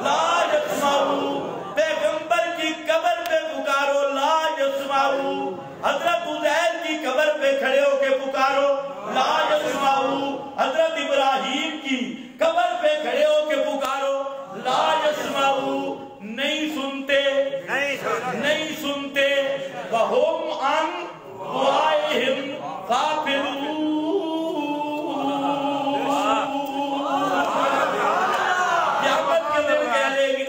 لا یسمعوا. پیغمبر کی قبر پہ پکارو لا یسمعوا. حضرت عزیر کی قبر پہ کھڑے ہو کے پکارو لا یسمعوا. حضرت ابراہیم کی قبر پہ کھڑے ہو کے پکارو لا یسمعوا. نہیں سنتے نہیں سنتے. وَهُمْ عَنْ دُعَائِهِمْ غَافِلُونَ. قیامت کے دن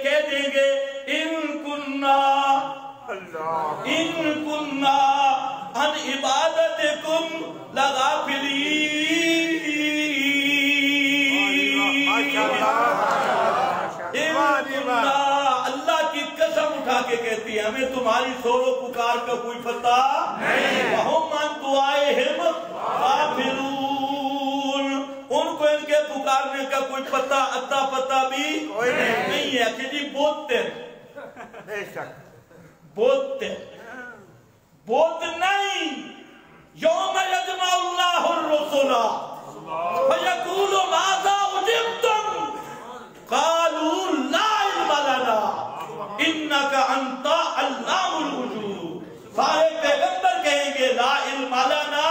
کہہ دیں گے ان کننا عن عبادتکم لغافلین. اللہ کی قسم اٹھا کے کہتی ہے ہمیں تمہاری سور و پکار کا کوئی پتہ نہیں. وَهُمْ عَنْ دُعَائِهِمْ غَافِلُونَ. ان کو ان کے پکارنے کا کوئی پتہ اتا پتہ بھی نہیں ہے کہ جی بولتے بہت نہیں. یوم یجمع اللہ الرسل فیقول ماذا اجبتم قالوا لا علم لنا انک انت علام الغیوب. سارے پیغمبر کہیں گے لا علم لنا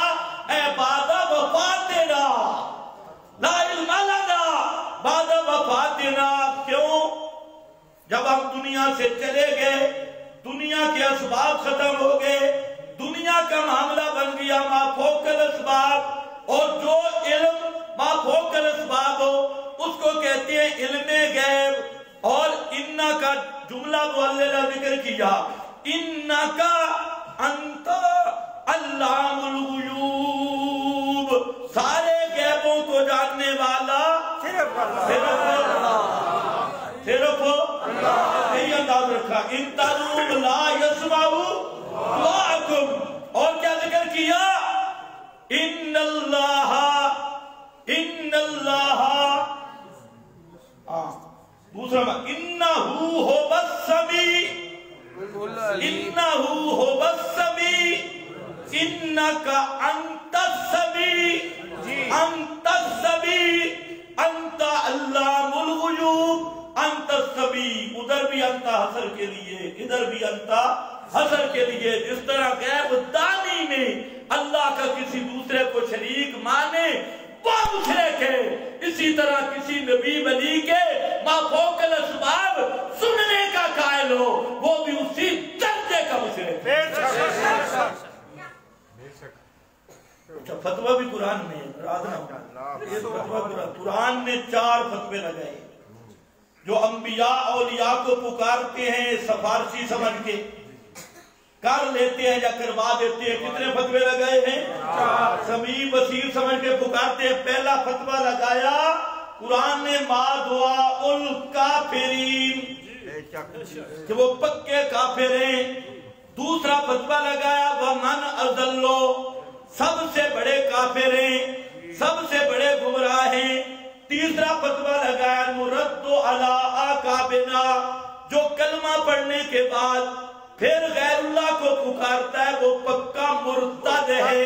اے بعد وفاتنا لا علم لنا بعد وفاتنا. کیوں؟ جب ہم دنیا سے چلے گئے دنیا کے اسباب ختم ہو گئے, دنیا کا معاملہ بن گیا ما فوق الاسباب, اور جو علم ما فوق الاسباب ہو اس کو کہتے ہیں علم غیب. اور انہ کا جملہ معللہ ذکر کیا انکا انت علام الغیوب. سارے غیبوں کو جاننے والا صرف نہیں انداز رکھا. ان تدعوہم لا یسمعوا دعاءکم. اور کیا ذکر کیا ان اللہ دوسرا انہو هو السمیع انہو هو السمیع انکا انت السمیع انت السمیع انت علام الغیوب انت السمیع. ادھر بھی انت حسر کے لیے ادھر بھی انت حسر کے لیے. جس طرح غیب دانی میں اللہ کا کسی دوسرے کو شریک مانے وہ مشرک ہے, اسی طرح کسی نبی ولی کے ما فوق الاسباب سننے کا قائل ہو وہ بھی اسی درجے کا مشرک ہے. اچھا فتوہ بھی قرآن میں قرآن نے 4 فتوے لگائے جو انبیاء اولیاء کو پکارتے ہیں سفارشی سمجھ کے کر لیتے ہیں یا کروا دیتے ہیں. کتنے فتوے لگائے ہیں؟ 4. سمیع بصیر سمجھ کے پکارتے ہیں. پہلا فتوہ لگایا قرآن نے ما دعاء الکافرین کہ وہ پکے کافر ہیں. دوسرا فتوہ لگایا ومن اضل سب سے بڑے کافر ہیں سب سے بڑے گمراہ ہیں. تیسرا فتوہ لگایا مرد علی آقابنا جو کلمہ پڑھنے کے بعد پھر غیر اللہ کو پکارتا ہے وہ پکا مرتد ہے.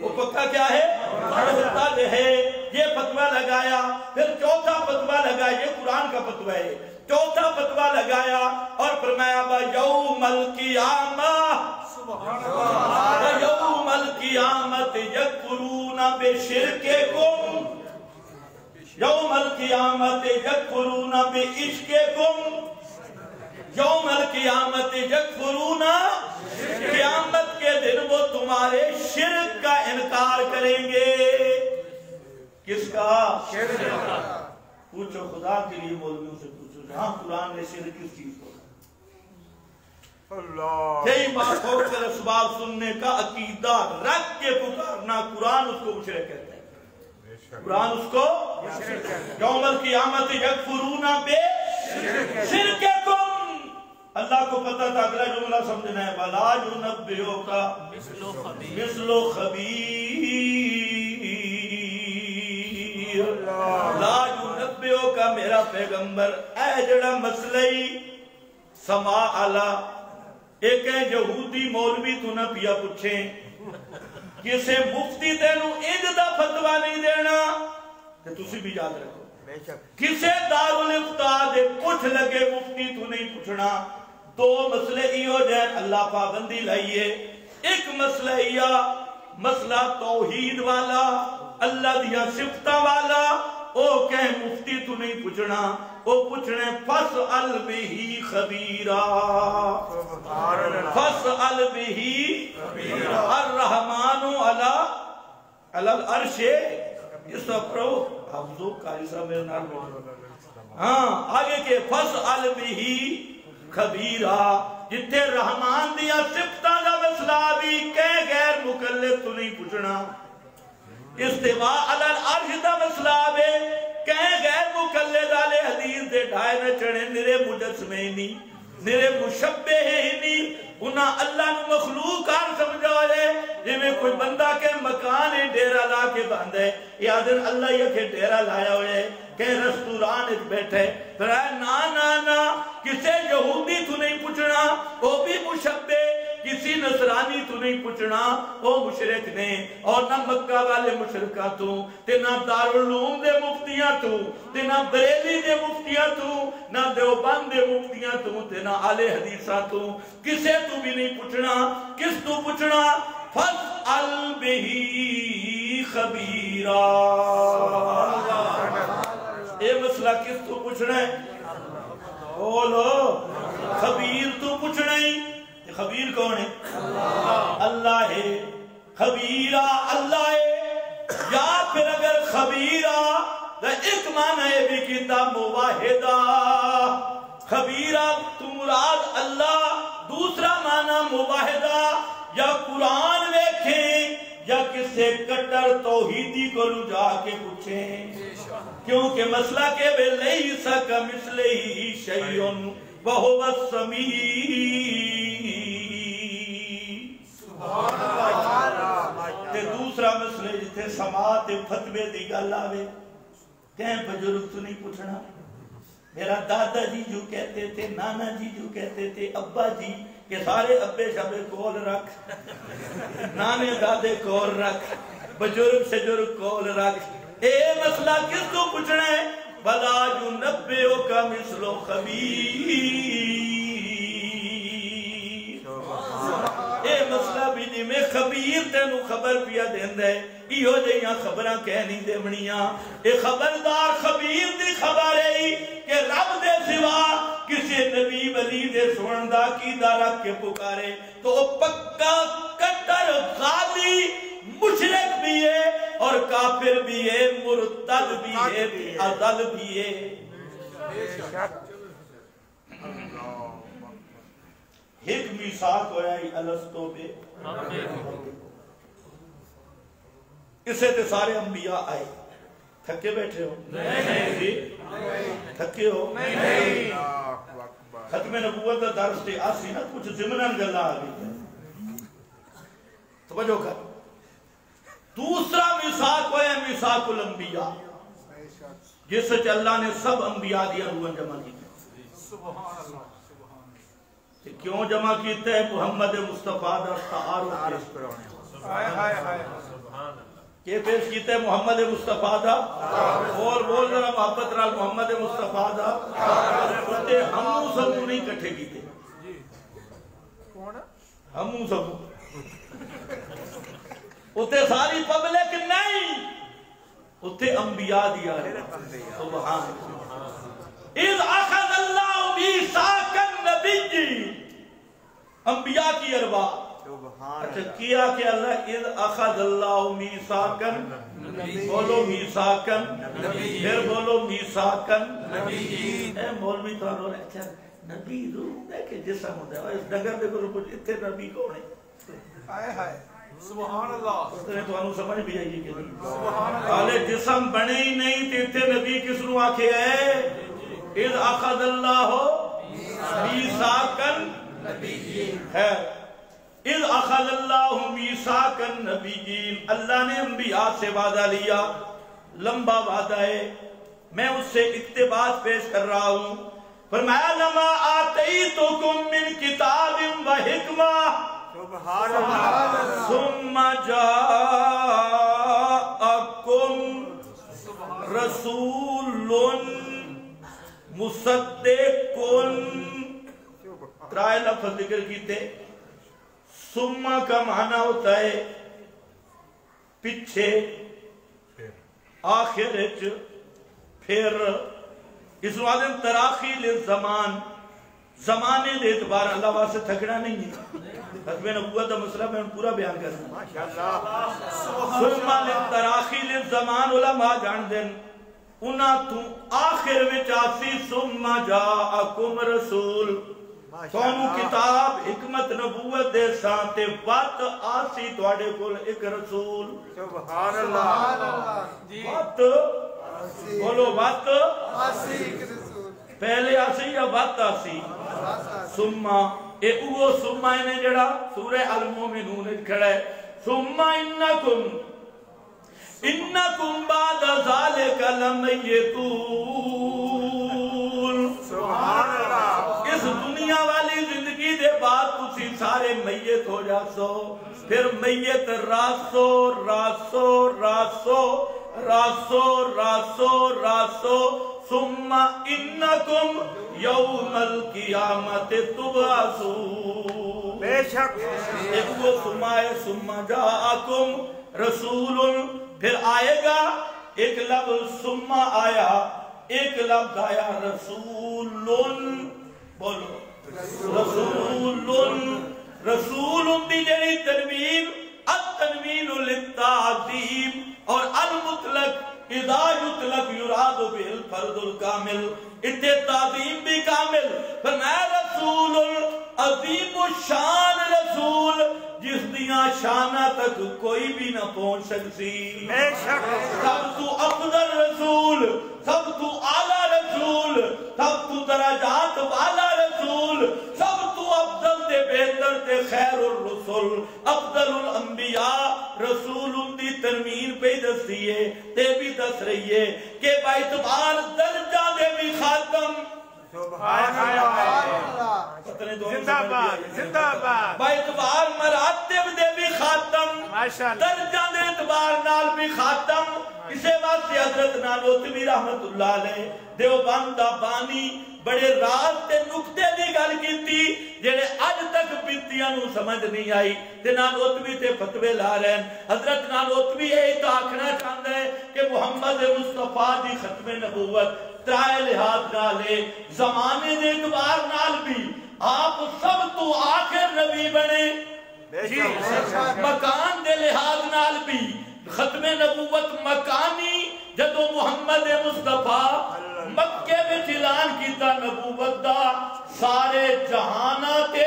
وہ پکا کیا ہے؟ مرتد ہے. یہ فتویٰ لگایا. پھر چوتھا فتویٰ لگایا. یہ قرآن کا فتویٰ ہے. چوتھا فتویٰ لگایا اور فرمایا یوم القیامہ یوم القیامت یکفرون بشرککم یوم القیامت یکفرون بعشقکم یوم القیامت یکفرون. قیامت کے دن وہ تمہارے شرک کا انکار کریں گے. کس کا؟ شرک کا. پوچھو خدا کے لیے مولویوں سے پوچھو جہاں قرآن نے شرک کس چیز کو یہی بات ہو کر اسباب سننے کا عقیدہ رکھ کے پکارنا قرآن اس کو مشرک کہتا ہے. قرآن اس کو یوم القیامت یکفرون بشرککم. اللہ کو پتہ تھا اگلا جملہ سمجھنا ہے وَلَا يُنَبِّئُكَ مِثْلُ خَبِيرٍ. لا يُنَبِّئُكَ میرا پیغمبر اے جڑا مسئلہی سما علا ایک ہے یہودی مولوی تو نہ پیا پوچھیں کسے مفتی تینوں انج دا فتویٰ نہیں دینا کہ تسی بھی یاد رکھو. کسے دارالفتاء دے پوچھ لگے مفتی تو نہیں پوچھنا. دو مسئلے ہو جائیں اللہ پابندی لائیے. ایک مسئلہ مسئلہ توحید والا اللہ دیا صفتہ والا او کہیں مفتی تو نہیں پوچھنا او پوچھنے فَاسْأَلْ بِهِ خَبِيرًا فَاسْأَلْ بِهِ الرحمن علی العرش استغفرو. حفظو قاری صاحب میرے نام ہاں آگے کے فَاسْأَلْ بِهِ خَبِيرًا. جتنے رحمان دیا صفتہ دا مسئلہ بھی کہیں غیر مکلف تو نہیں پوچھنا. استواء علی العرش دا مسئلہ بھی کہیں غیر مقلد والے حدیث دے ڈھائے نہ چڑھے نرے مجسمے نہیں نرے مشبہ ہی نہیں. انہاں اللہ نو مخلوق کار سمجھا ہوئے جی میں کوئی بندہ کے مکان ہے ڈیرہ لا کے باندھ ہے یا دن اللہ یہ کہ ڈیرہ لایا ہوئے کہ رستوران ایک بیٹھے پھر ہے نا کسے یہودی تو نہیں پوچھنا وہ بھی مشبہ کسی نصرانی تو نہیں پوچھنا وہ مشرک نے. اور نہ مکہ والے مشرکہ تو تے نہ دارالعلوم دے مفتیاں تو تے نہ بریلی دے مفتیاں تو نہ دیوبند دے مفتیاں تو تے نہ اہل حدیثہ تو کسے تو بھی نہیں پوچھنا. کس تو پوچھنا؟ فَاسْأَلْ بِهِ خَبِيرًا. اے مسئلہ کس تو پوچھنا ہے؟ بولو خبیر تو پوچھنا ہی. خبیر کون ہے؟ اللہ ہے. خبیرہ اللہ ہے. یا پھر اگر خبیرہ تو ایک معنی ہے بھی کتاب مواحدہ. خبیرہ تو مراد اللہ دوسرا معنی مواحدہ. یا قرآن دیکھیں یا کسے کٹر توحیدی کو رجا کے پوچھیں کیونکہ مسئلہ کے بے لیسا کمثلہ شیء وہو السمیع. تے دوسرا مسئلہ جتے سماعت فتوے دی گل آوے کہیں بزرگ تو نہیں پوچھنا. میرا دادا جی جو کہتے تھے نانا جی جو کہتے تھے ابا جی کہ سارے ابے شبے کول رکھ نانے دادے کول رکھ بزرگ شجرگ کول رکھ. اے مسئلہ کس کو پوچھنا ہے؟ وَلَا يُنَبِّئُكَ مِثْلُ خَبِيرٍ. اے مسئلہ بھی جی میں خبیر تینوں خبر پیا دیندہ ہے ایہو جیہاں خبراں کہنی دے بنیاں. اے خبردار خبیر دی خبر ہے کہ رب دے سوا کسی نبی ولی دے سوندہ کی دارک کے پکارے تو پکا کٹر غالی مشرک بھی ہے اور کافر بھی ہے مرتد بھی ہے ازل بھی ہے. ایک میثاق ہویا ہی الستو پہ اسے تے سارے انبیاء آئے. تھکے بیٹھے ہو؟ نہیں. تھکے ہو؟ نہیں. ختم نبوت کا درس تے آسی نا کچھ ضمناً گلا آگئی. توجہ کر. دوسرا میثاق ہویا ہے میثاق الانبیاء جس سے اللہ نے سب انبیاء دیا روحاں جمع کی. کہ کیوں جمع کیتے ہیں محمد مصطفیٰ دا تعارف کہ پیش کیتے ہیں محمد مصطفیٰ دا بول ذرا محبت نال محمد مصطفیٰ دا اتے ہموں سبوں نہیں کٹھے کیتے ہموں سبوں اتے ساری پبلک نہیں اتے انبیاء دیا ہے سبحان اذ اخذ اللہ میثاق النبیین انبیاء کی ارواح اچھا کیا کہ اللہ اذ اخذ اللہ میثاق بولو میثاق پھر بولو میثاق اے مولوی تو انہوں نے اچھا نبی ضرور ہے کہ جسم ہوتا ہے اس ڈگر دے کو کچھ اتنے نبی کون ہے ہائے ہائے سبحان اللہ تو انہوں سمجھ بھی آئیے کہ نہیں آلے جسم بنے ہی نہیں تیتے نبی کس نو آکھے ہے اذ اخذ اللہ میثاق النبیین ہے اذ اخذ اللہ میثاق النبیین اللہ نے انبیاء سے وعدہ لیا لمبا وعدہ ہے میں اس سے اقتباس پیش کر رہا ہوں فرمایا لما آتیتکم من کتاب و حکمہ سبحان اللہ ثم جاءکم رسول مصدق ترائے لفظ ذکر کیتے ثم کا معنی ہوتا ہے پیچھے آخر پھر اس وعدم تراخی للزمان زمانے دے اعتبار اللہ واسطے تھکنا نہیں ہے ختم نبوت دا مسئلہ میں پورا بیان کرنا ماشاءاللہ ثم للتراخی للزمان علماء جان دیں انہاں تو آخر میں چاسی ثم جاءکم رسول تونو کتاب حکمت نبوت دے سانتے وقت آسی توڑے کل ایک رسول سبحان اللہ وقت بولو وقت پہلے آسی یا وقت آسی سمہ اے اوہ سمہ انہیں جڑا سورہ المومنون کھڑا ہے سمہ انکم بعد ذالک لمیتون سبحان اللہ اس دنیا والی زندگی دے بعد تسی سارے میت ہو جاسو پھر میت راسو راسو راسو راسو راسو راسو ثم انکم یوم القیامت تبعثون بے شک ایک وہ ثم جاءکم رسول پھر آئے گا ایک لفظ ثم آیا ایک لفظ آیا رسول بولو رسول دی جڑی تنوین التنوین للتعظیم اور المطلق اذا یطلق یراد بالفرد الکامل اتنے تعظیم بھی کامل فرمایا رسول عظیم الشان رسول جس دیاں شانہ تک کوئی بھی نہ پہنچ سکتی بے شک سب تو افضل رسول سب تو اعلیٰ رسول سب تو درجات والا رسول سب تو افضل تے بہتر تے خیر الرسول افضل الانبیاء رسول دی تنوین پہ دس دیئے تے بھی دس رہی ہے کہ باعتبار درجہ دے بھی خاتم سبحان اللہ زندہ باد زندہ باد باعتبار مراتب دے بھی خاتم ماشاءاللہ درجہ دے اعتبار نال بھی خاتم اسے واسطے حضرت نانوتوی رحمت اللہ علیہ دیوبند دا بانی بڑے راز تے نکتے دی گل کیتی جڑے اج تک پیتیاں نو سمجھ نہیں آئی تے نانوتوی تے فتوے لا رہے ہیں حضرت نانوتوی یہ آکھنا چاہتا ہے کہ محمد مصطفیٰ دی ختم نبوت ترائے لحاظ نالے زمانے دے اعتبار نال بھی آپ سب تو آخر نبی بنے مکان دے لحاظ نال بھی ختم نبوت مکانی جدو محمد مصطفیٰ مکے میں اعلان کیتا نبوت دا سارے جہانہ تے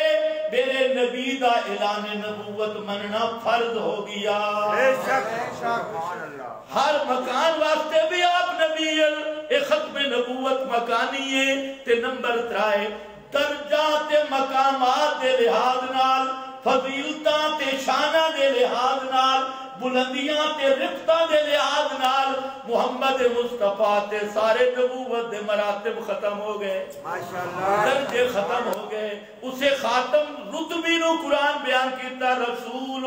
میرے نبی دا اعلان نبوت مننا فرض ہو گیا بے شک سبحان اللہ ہر مکان واسطے بھی آپ نبی اے ختم نبوت مکانی ہے تے نمبر 3 درجات مقامات دے لحاظ نال فضیلتاں تے شانہ دے لحاظ نال بلندیاں تے رفتہ دے لحاظ نال محمد مصطفیٰ تے سارے نبوت دے مراتب ختم ہو گئے ماشاءاللہ درجے ختم ہو گئے اسے خاتم رتبی نو قرآن بیان کیتا رسول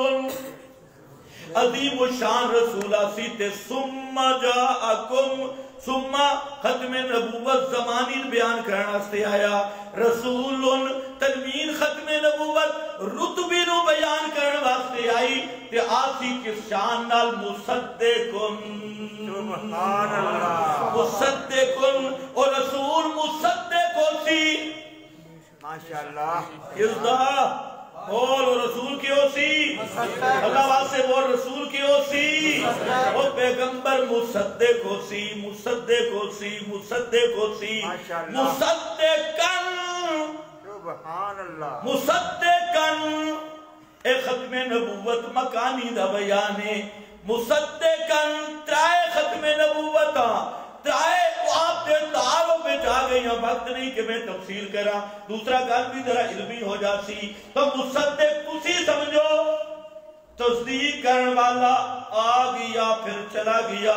عظیم و شان رسولہ سی تے ثم جاءکم ثم ختم نبوت زمانی بیان کرنا سے آیا رسول تنوین ختم نبوت رتبی نو بیان کرنا واسطے آئی تے آسی کس شان نال مصدقن سبحان اللہ مصدقن اور رسول مصدق ہوتی ماشاءاللہ کس دا بول رسول کی ہوسی اللہ واسے بول رسول کی ہوسی وہ پیغمبر مصدق ہوسی مصدق ہوسی مصدق ہوسی مصدقن سبحان اللہ مصدقن اے ختم نبوت مکانی دا بیانے مصدقن ترائے ختم نبوتا ترائے آپ دے تعارف میں جا گئی ہیں وقت نہیں کہ میں تفصیل کرا دوسرا گل بھی ذرا علمی ہو جاسی تو مصدق تسی سمجھو تصدیق کرنے والا آ گیا پھر چلا گیا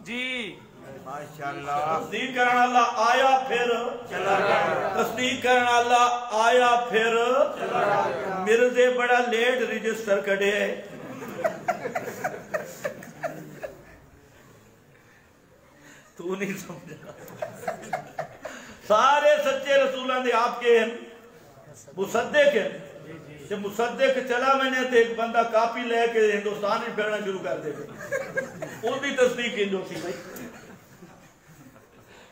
جی ماشاءاللہ تصدیق کرنے والا آیا پھر چلا گیا تصدیق کرنے والا آیا پھر مرزے بڑا لیٹ رجسٹر کڑے تو نہیں سمجھا سارے سچے رسولان دے آپ کے ہیں مصدق ہیں جب مصدق چلا میں نے تو ایک بندہ کاپی لے کے ہندوستان میں پھیرنا شروع کر دے ان کی تصدیق کی جو سی بھائی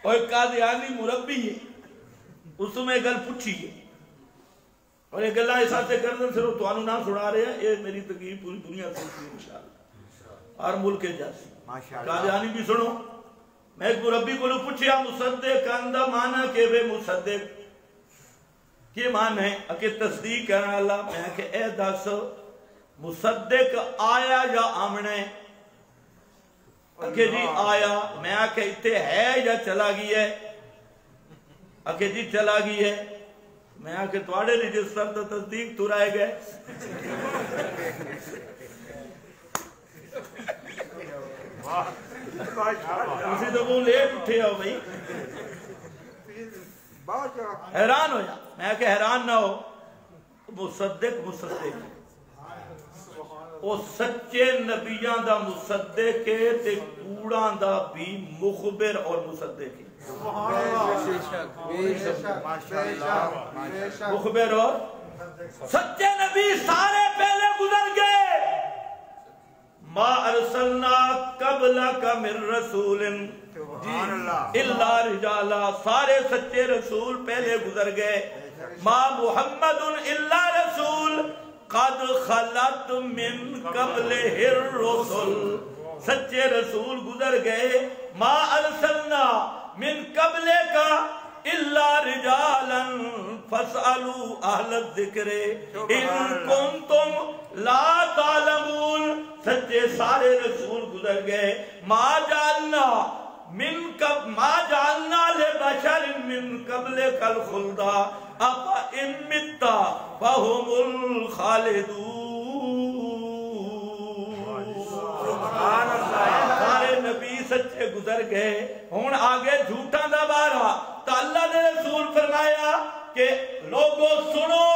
اور ایک قادیانی مربی ہے اس میں گل پوچھی ہے اور ایک گلہ اس سے کر دیں صرف تو آنو نام سنا رہے ہیں یہ میری تقریب پوری دنیا سنتی ہے انشاءاللہ ہر ملک کے جاسی قادیانی بھی سنو میں ایک مربی کو پوچھیا مصدق اندہ مانا کہ بے مصدق کی مان ہے کہ تصدیق کرنا اللہ میں کہ اے دس مصدق آیا یا آمنے کہ جی آیا میں کہ اتے ہے یا چلا گئی ہے کہ جی چلا گئی ہے میں کہ توڑے رجسٹر تو تصدیق تو رائے گئے اسی تو وہ لیٹ اٹھے ہو بھئی حیران ہو جا میں کہ حیران نہ ہو مصدق وہ سچے نبیان دا مصدق ہے تے کوڑان دا بھی مخبر اور مصدق ہے مخبر اور سچے نبی سارے پہلے گزر گئے ما ارسلنا قبلک من رسول الا رجالا سارے سچے رسول پہلے گزر گئے ما محمد الا رسول قد خلت من قبلہ الرسل سچے رسول گزر گئے ما ارسلنا من قبلک الا رجالا فاسألوا اہل الذکر ان کنتم لا تعلمون سچے سارے رسول گزر گئے ما جعلنا لبشر من قبلک الخلدا افا ان متا فهم الخالدون سارے نبی سچے گزر گئے ہون آگے جھوٹا دا بارا تو اللہ نے رسول فرمایا کہ لوگوں سنو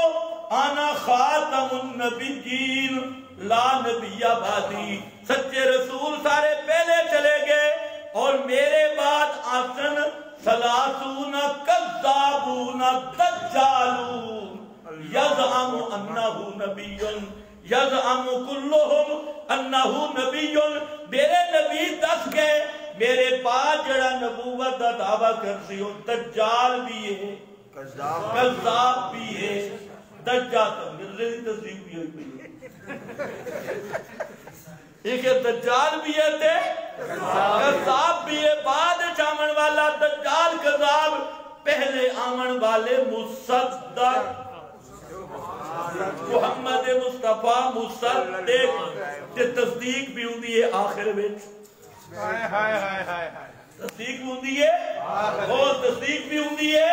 آنا خاتم النبیین لا نبی بعدی سچے رسول سارے پہلے چلے گئے اور میرے بعد آسن سلاسون کذابون دجالون یزعم انہو نبیون یزعم کلہم انہو نبیون میرے نبی دس گئے میرے بعد جڑا نبوت دا دعویٰ کرتی ہو دجال بھی ہے کذاب بھی ہے دجال تو مرزے دی تصدیق بھی ہوئی ایک دجال بھی ہے تے کذاب بھی ہے بعد چامن والا دجال کذاب پہلے آمن والے مصدق محمد مصطفیٰ مصدق تے تصدیق بھی ہوں دی ہے آخر میں تصدیق بھی ہوں دی ہے اور تصدیق بھی ہوں دی ہے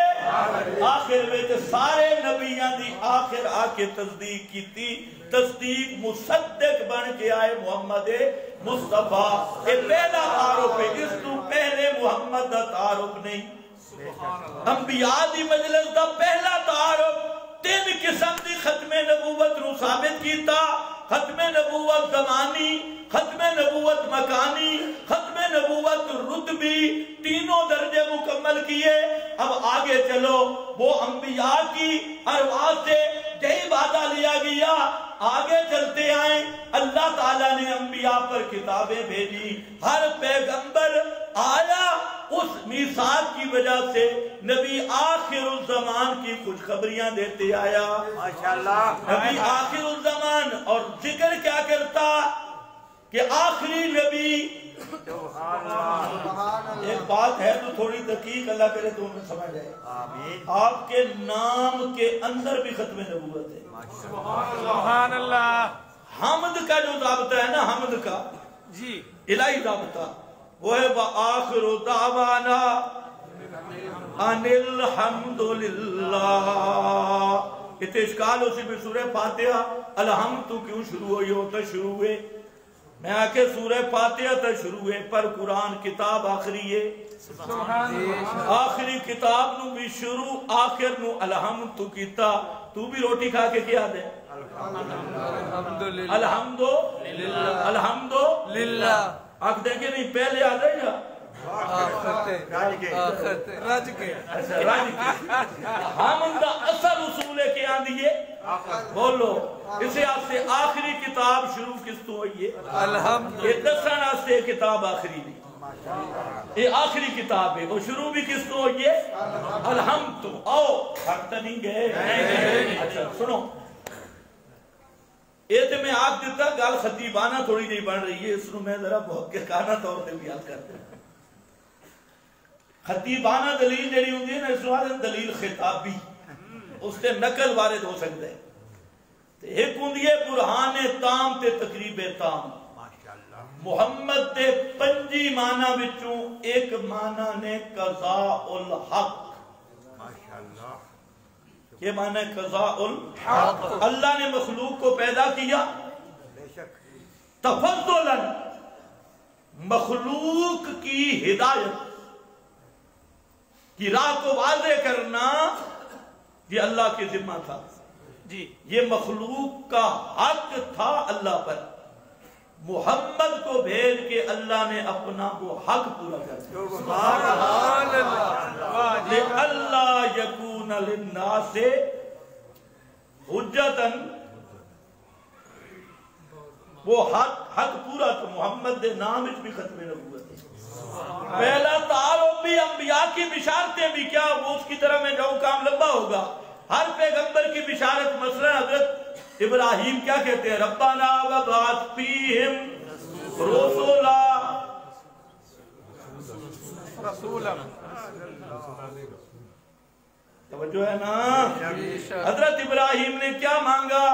آخر میں سارے نبیان دی آخر آکے تصدیق کی تھی تصدیق مصدق بن کے آئے محمد مصطفیٰ یہ پہلا تعارف ہے اس تو پہلے محمد دا تعارف نہیں انبیاء دی مجلس دا پہلا تعارف 3 قسم دی ختم نبوت نو ثابت کیتا. ختم نبوت زمانی، ختم نبوت مکانی، ختم نبوت رتبی، تینوں درجے مکمل کیے. اب آگے چلو، وہ انبیاء کی ارواح سے یہی وعدہ لیا گیا. آگے چلتے آئیں، اللہ تعالیٰ نے انبیاء پر کتابیں بھیجی. ہر پیغمبر آیا اس میثاق کی وجہ سے نبی آخر الزمان کی خوشخبریاں دیتے آیا. ماشاءاللہ نبی آخر الزمان، اور ذکر کیا کرتا کہ آخری نبی. سبحان اللہ. ایک بات ہے تو تھوڑی دقیق، اللہ کرے تو ہمیں سمجھ آئے. آمین. آپ کے نام کے اندر بھی ختم نبوت ہے. سبحان اللہ. حمد کا جو ضابطہ ہے نا، حمد کا جی الہی ضابطہ، وہ ہے وآخر دعوانا ان الحمد للہ. اتنے اشکال اسی بھی سورہ فاتحہ الحمد تو کیوں شروع ہوئی ہوتا شروع ہوئے. میں آکے سورہ فاتحہ تا شروع ہوئے، پر قرآن کتاب آخری ہے. سبحان اللہ. آخری کتاب نو بھی شروع آخر نو الحمد تو کیتا. تو بھی روٹی کھا کے کیا دے الحمدللہ. الحمدللہ. الحمدللہ. آنکھ دیکھے نہیں، پہلے آ رہے یا رج کے حمد دا اثر اصول ہے کہ آندھئے بولو. اسے آپ سے آخری کتاب شروع کس تو ہوئی ہے؟ الحمد. یہ 10 سے کتاب آخری نہیں، یہ آخری کتاب ہے. وہ شروع بھی کس تو ہوئی ہے؟ الحمد تو. آؤ حق تو نہیں گئے. اچھا سنو، یہ تو میں آپ دیتا گال خطیبانہ تھوڑی نہیں بن رہی ہے، اس کو میں ذرا بہت کے کانا طور سے بھی یاد کرتا ہوں. خطیبانہ دلیل جڑی ہوں گی نا، اس کو دلیل خطابی، اس سے نقل وارد ہو سکتا ہے. ایک ہوں گی برہان تام تے تقریب تام. محمد دے 5 معنی وچوں ایک معنی نے قضاء الحق. ماشاءاللہ. یہ معنی ہے قضاء الحق. اللہ نے مخلوق کو پیدا کیا بے شک. تفضلا، مخلوق کی ہدایت کی راہ کو واضح کرنا یہ اللہ کی ذمہ تھا. جی یہ مخلوق کا حق تھا اللہ پر. محمد کو بھیج کے اللہ نے اپنا وہ حق پورا کر دیا. سبحان اللہ. لِأَلَّا يَكُونَ لِلنَّاسِ حُجَّةً. وہ حق پورا تو محمد دے نام اس بھی ختم نبوت ہے. پہلا تعارف بھی انبیاء کی بشارتیں بھی کیا، وہ اس کی طرح میں جاؤں کام لمبا ہوگا. ہر پیغمبر کی بشارت، مثلا حضرت ابراہیم کیا کہتے ہیں؟ ربنا وبعث فیہم رسولا. رسولا. توجہ ہے نا. حضرت ابراہیم نے کیا مانگا؟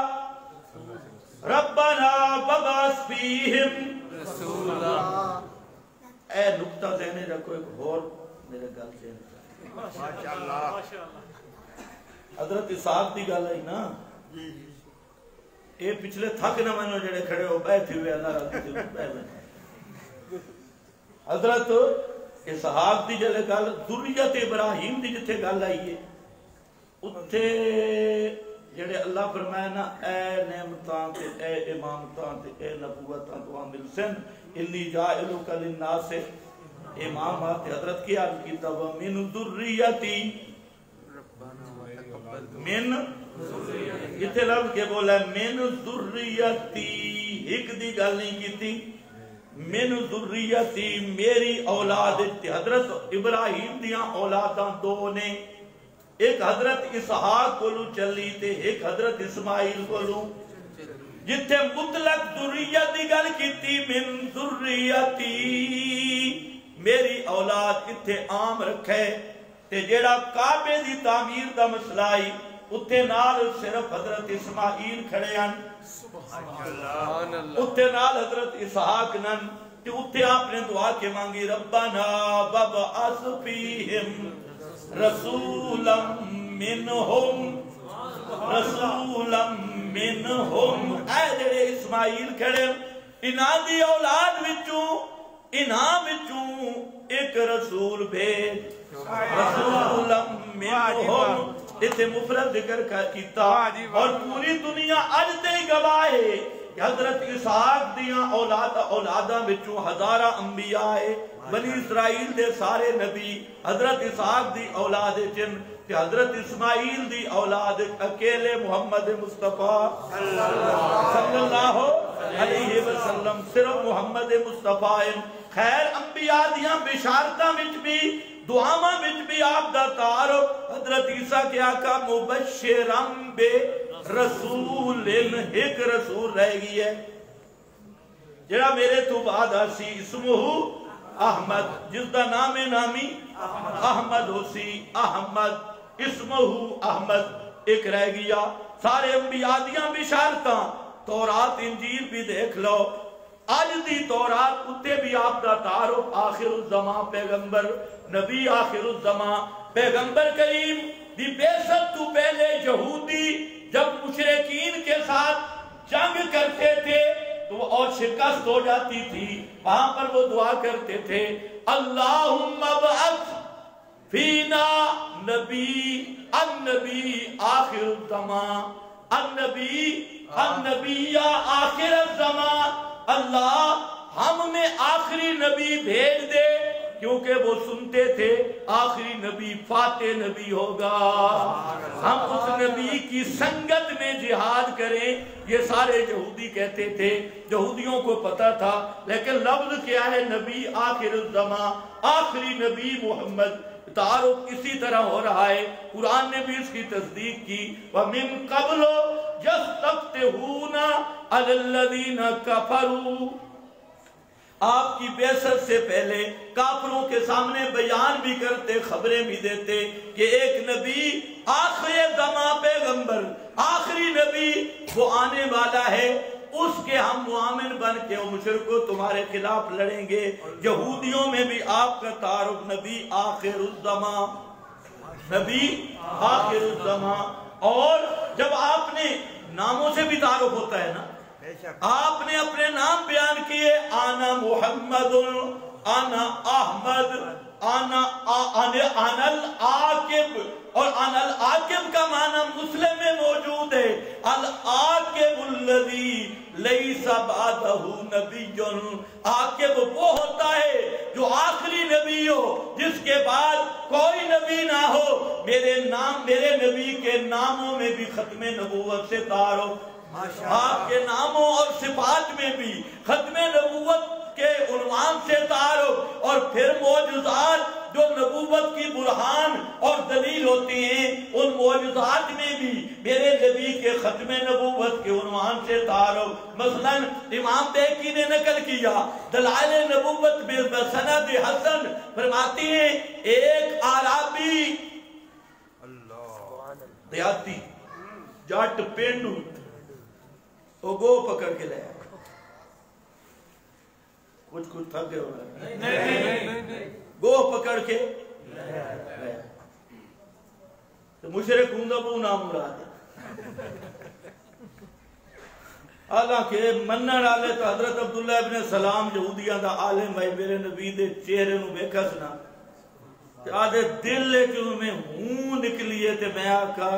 ربنا وبعث فیہم رسولا. اے نقطہ ذہنے رکھو، ایک اور میرے گل سے. ماشاءاللہ. حضرت اسحاق دی گل آئی نا، یہ پچھلے تھک نہ منو جڑے کھڑے ہو بیٹھے ہوئے اللہ رکھتے ہوئے. حضرت اسحاق دی جلے گل ذریت ابراہیم دی جتھے گل آئی ہے، اتھے جڑے اللہ فرمایا نا اے نعمتاں تے اے امامتاں تے اے نبوتاں تو عامل سن انی جائلک للناس امامات. حضرت کی عرض کی تب من ذریتی، من جتھے لفظ کے بولا من ذریتی، ایک دی گل نہیں کی تھی. من ذریتی میری اولاد. حضرت ابراہیم دیاں اولاداں 2 نے، ایک حضرت اسحاق کو چلی تے ایک حضرت اسماعیل کو. جتھے مطلق ذریت دی گل کیتی من ذریتی میری اولاد، اتھے عام رکھے. تے جیڑا کعبے دی تعمیر دا مسئلہ آئی اتھے نال صرف حضرت اسماعیل کھڑے ہیں، اتھے نال حضرت اسحاق نن. تے اتھے آپ نے دعا کے مانگی ربنا وابعث فیہم رسولا منہم رسولا منہم. اے جڑے اسماعیل کھڑے انہاں دی اولاد وچوں ایک رسول بھیج. رسولم منہم اتنے مفرد ذکر کیتا اور پوری دنیا اج تے گواہ ہے کہ حضرت اسحاق دیاں اولاداں وچوں ہزاراں انبیاء ہے بنی اسرائیل دے سارے نبی حضرت اسحاق دی اولاد چن کہ حضرت اسماعیل دی اولاد اکیلے محمد مصطفیٰ صلی اللہ علیہ وسلم صرف محمد مصطفیٰ خیر انبیاء دیاں بشارتاں وچ بھی دعاواں وچ بھی آپ دا تعارف حضرت عیسیٰ کے آقا مبشرم بے رسول ایک رسول رہ گئی ہے جڑا میرے تو بعد آسی اسمہ احمد جس دا نام نامی احمد ہو سی احمد اسمہ احمد ایک رہ گیا سارے انبیاء دیاں بشارتاں تورات انجیل بھی دیکھ لو آج دی تورات اتے بھی آپ دا تعارف آخر الزمان پیغمبر نبی آخر الزمان پیغمبر کریم دی بیست تو پہلے یہودی جب مشرکین کے ساتھ جنگ کرتے تھے تو اور شکست ہو جاتی تھی وہاں پر وہ دعا کرتے تھے اللہم ابعث فینا نبی النبی آخر الزمان النبی یا آخر الزمان اللہ ہم میں آخری نبی بھیج دے کیونکہ وہ سنتے تھے آخری نبی فاتح نبی ہوگا ہم اس نبی کی سنگت میں جہاد کریں یہ سارے یہودی کہتے تھے یہودیوں کو پتا تھا لیکن لفظ کیا ہے نبی آخر الزمان آخری نبی محمد تعارف اسی طرح ہو رہا ہے قرآن نے بھی اس کی تصدیق کی وَمِن قَبْلُ يَسْتَفْتِحُونَ عَلَى الَّذِينَ كَفَرُوا آپ کی بعثت سے پہلے کافروں کے سامنے بیان بھی کرتے خبریں بھی دیتے کہ ایک نبی آخری زمان پیغمبر آخری نبی وہ آنے والا ہے اس کے ہم معامل بن کے مشرکو تمہارے خلاف لڑیں گے یہودیوں میں بھی آپ کا تعارف نبی آخر الزمان نبی آخر الزمان اور جب آپ نے ناموں سے بھی تعارف ہوتا ہے نا آپ نے اپنے نام بیان کیے آنا محمد آنا احمد آنا العاقب اور آنا العاقب کا معنی مسلم میں موجود ہے العاقب الذی لیس بعدہ نبی عاقب وہ ہوتا ہے جو آخری نبی ہو جس کے بعد کوئی نبی نہ ہو میرے نبی کے ناموں میں بھی ختم نبوت سے تعارف آپ کے ناموں اور صفات میں بھی ختم نبوت کے عنوان سے تعارف اور پھر معجزات جو نبوت کی برہان اور دلیل ہوتی ہیں ان معجزات میں بھی میرے نبی کے ختم نبوت کے عنوان سے تعارف مثلا امام بیکی نے نقل کیا دلائل نبوت بسند حسن فرماتی ہیں ایک عربی دیاتی جاٹ پینڈو وہ گو پکڑ کے لے کچھ تھک گئے ہوگا گو پکڑ کے لے تو مشرک ہوں گا وہ نام مراد ہے حالانکہ منن والے تو حضرت عبداللہ ابن سلام یہودیاں دا عالم بھائی میرے نبی دے چہرے نو ویکھا سنا کہ آدھے دل جو میں ہوں نکلیے تے میں آکا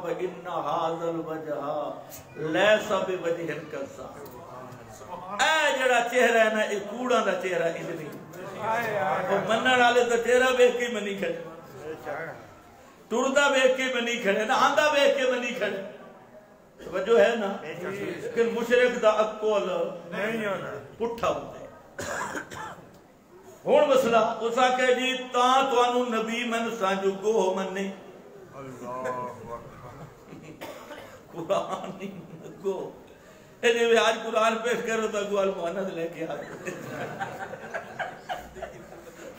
بگن حاضر وجہ لیسا بے وجہ کسا اے جڑا چہرہ ہے نا ایک کوڑا دا چہرہ اتنی اور منن والے دا چہرہ بیک کے میں نہیں کھڑے ٹردہ بیک کے میں نہیں کھڑے نہ آندہ بیک کے میں نہیں کھڑے وجہ ہے نا لیکن مشرک دا اکول پٹھا ہوتا ہے ہون مسئلہ اسا کہ جی تاں توانو نبی من سانجو گو مننے قرآن گو اینے آج قرآن پیش کرو تا گو المحند لے کے آگے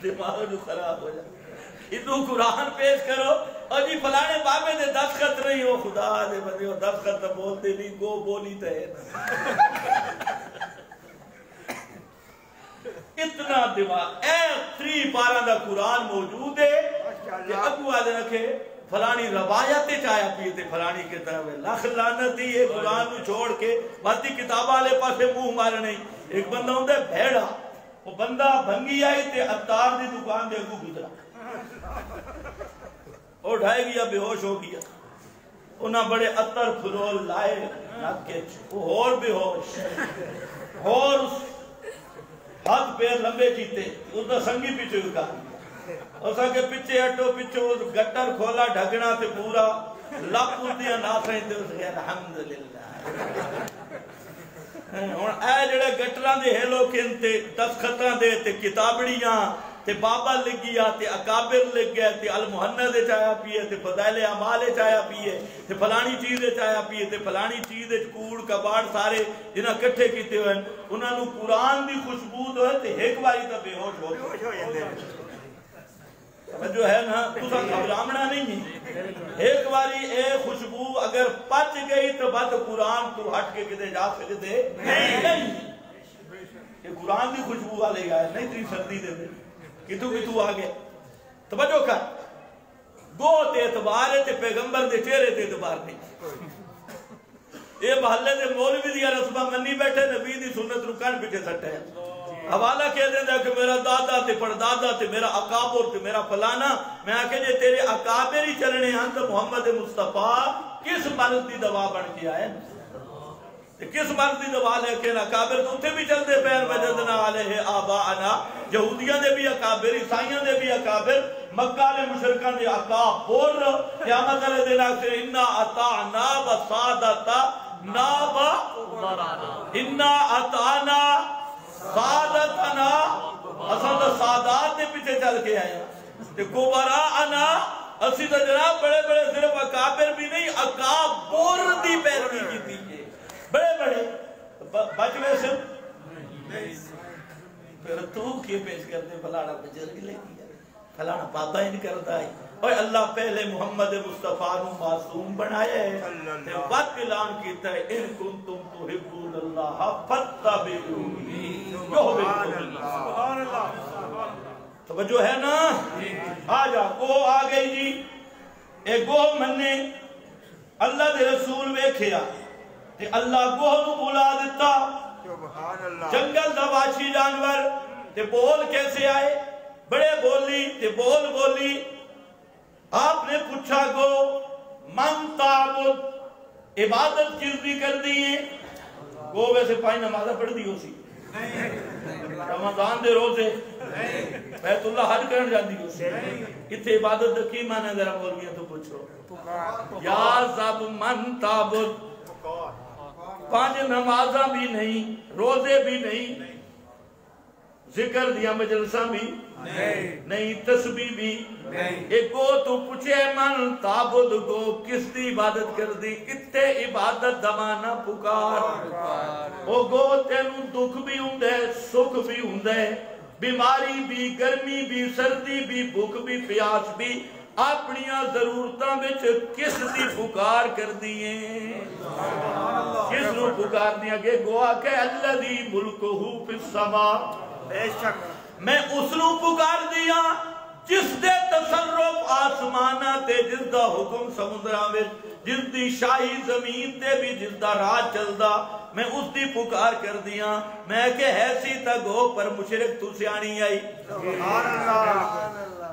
دماغ جو خراب ہو جائے اتو قرآن پیش کرو اور جی فلانے بابے دے دستخط رہی ہو خدا دے بدے ہو دستخط بولتے نہیں گو بولی تے اتنا دماغ اے 3 پارہ دا قرآن موجود ہے کہ ابو آدھے رکھے فلانی روایتیں چاہیا پیتے فلانی کتاب ہے لکھ لعنت دی یہ قرآن کو چھوڑ کے باتی کتابہ لے پاسے منہ مارے نہیں ایک بندہ ہوندہ ہے بھیڑا وہ بندہ بھنگی آئی تے اتار دی دکان دے اگو گزرا اٹھائے گیا بے ہوش ہو گیا انہاں بڑے اتر پھرول لائے ناکے وہ اور بے ہوش اور ہاتھ پیر لمبے جیتے اس دا سنگی پیچھے اکا اس کے پیچھے ہٹو پیچھے گٹر کھولا ڈھگنا تے پورا لپ دیا ناسیں تے اس کے الحمدللہ ہن اے جڑے گٹراں دے ہیلو کھنتے دستخطاں دے تے کتابڑیاں تے بابا لکھ گیا تے اکابر لکھ گیا تے المحنہ دے چایا پیے تے فضائل اعمال چایا پیے تے فلانی چیز دے چایا پیے تے فلانی چیز دے کوڑ کباڑ سارے جنہاں کٹھے کیتے ہوئے انہاں نو قرآن دی خوشبو ہوئے تے ایک باری تا بے ہوش ہو جو ہے نا تسا گھبرامنا نہیں ہے ایک باری اے خوشبو اگر پچ گئی تو بعد قرآن تو ہٹ کے کدے جا سکتے نہیں یہ قرآن دی خوشبو والے گا نہیں تری سردی دے دے کتو آگے توجہ کر گو تے اعتبار ہے تے پیغمبر دے چہرے تے اعتبار نہیں اے محلے دے مولوی دیا رسمہ منی بیٹھے نبی دی سنت رکان پیچھے سٹھے حوالہ کہہ دیندہ کہ میرا دادا تے پردادا تے میرا اکابر تے میرا فلانا میں آکے جے تیرے اکابر ہی چلنے ہیں تو محمد مصطفیٰ کس مرض دی دوا بن کے آئے کس مرض دی دوا لے کے اکابر تو بھی چلتے پیر وجدنا علیہ آباءنا یہودیاں دے بھی اکابر عیسائیاں دے بھی اکابر مکہ لے مشرکان دے اکابر قیامت علیہ دن آکے انا اطاعنا بسادتا نابا انا اطاعنا سادتنا اساں سادات دے پیچھے چل کے آئے تے کبراءنا اسی تو جناب بڑے بڑے صرف اکابر بھی نہیں اکابر دی پیروی کی دیئے بڑے بڑے بچ میں سے پھر تو کیے پیش کرتے فلانا بجرگ لے دیا فلانا بابا ہی نہیں کرتا ہے اور اللہ پہلے محمد مصطفیٰ نو معصوم بنایا ہے وقت اعلان کیتا ہے ان کنتم تحبون اللہ فاتبعونی سبحان اللہ توجہ ہے نا آجا گو آ گئی جی ایک گو مننے اللہ دے رسول ویکھیا کہ اللہ گو نو بلا دیتا جنگل دا وحشی جانور تے بول کیسے آئے بڑے بولی تے بولی آپ نے پوچھا گو من تعبد عبادت کس دی کر دیئے گو ویسے پائیں نمازہ پڑھ دی ہو سی رمضان دے روزے بیت اللہ حج کرن جاندی ہو سی اتھے عبادت دکی مانا ذرا بول گیا تو پوچھو یا سب من تعبد پانچ نمازہ بھی نہیں روزے بھی نہیں ذکر دیا مجلسہ بھی نہیں تسبیح بھی ایک گو تو پوچھے من تعبد گو کس دی عبادت کر دی اتھے عبادت دمانا پکار او گو تینوں دکھ بھی ہوندے سکھ بھی ہوندے بیماری بھی گرمی بھی سردی بھی بھوک بھی پیاس بھی اپنیاں ضرورتاں بچ کس دی پکار کر دیئے کس نو پکار دیا کہ گوا کہ الذی ملکہو فی السماء بے شک میں اس نو پکار دیا جس دے تصرف آسمانہ تے جس دا حکم سمندرہ میں جس دی شاہی زمین تے بھی جس دا راج چل دا میں اس دی پکار کر دیا میں کہ ایسی تک ہو پر مشرک تو سیانی آئی سبحان اللہ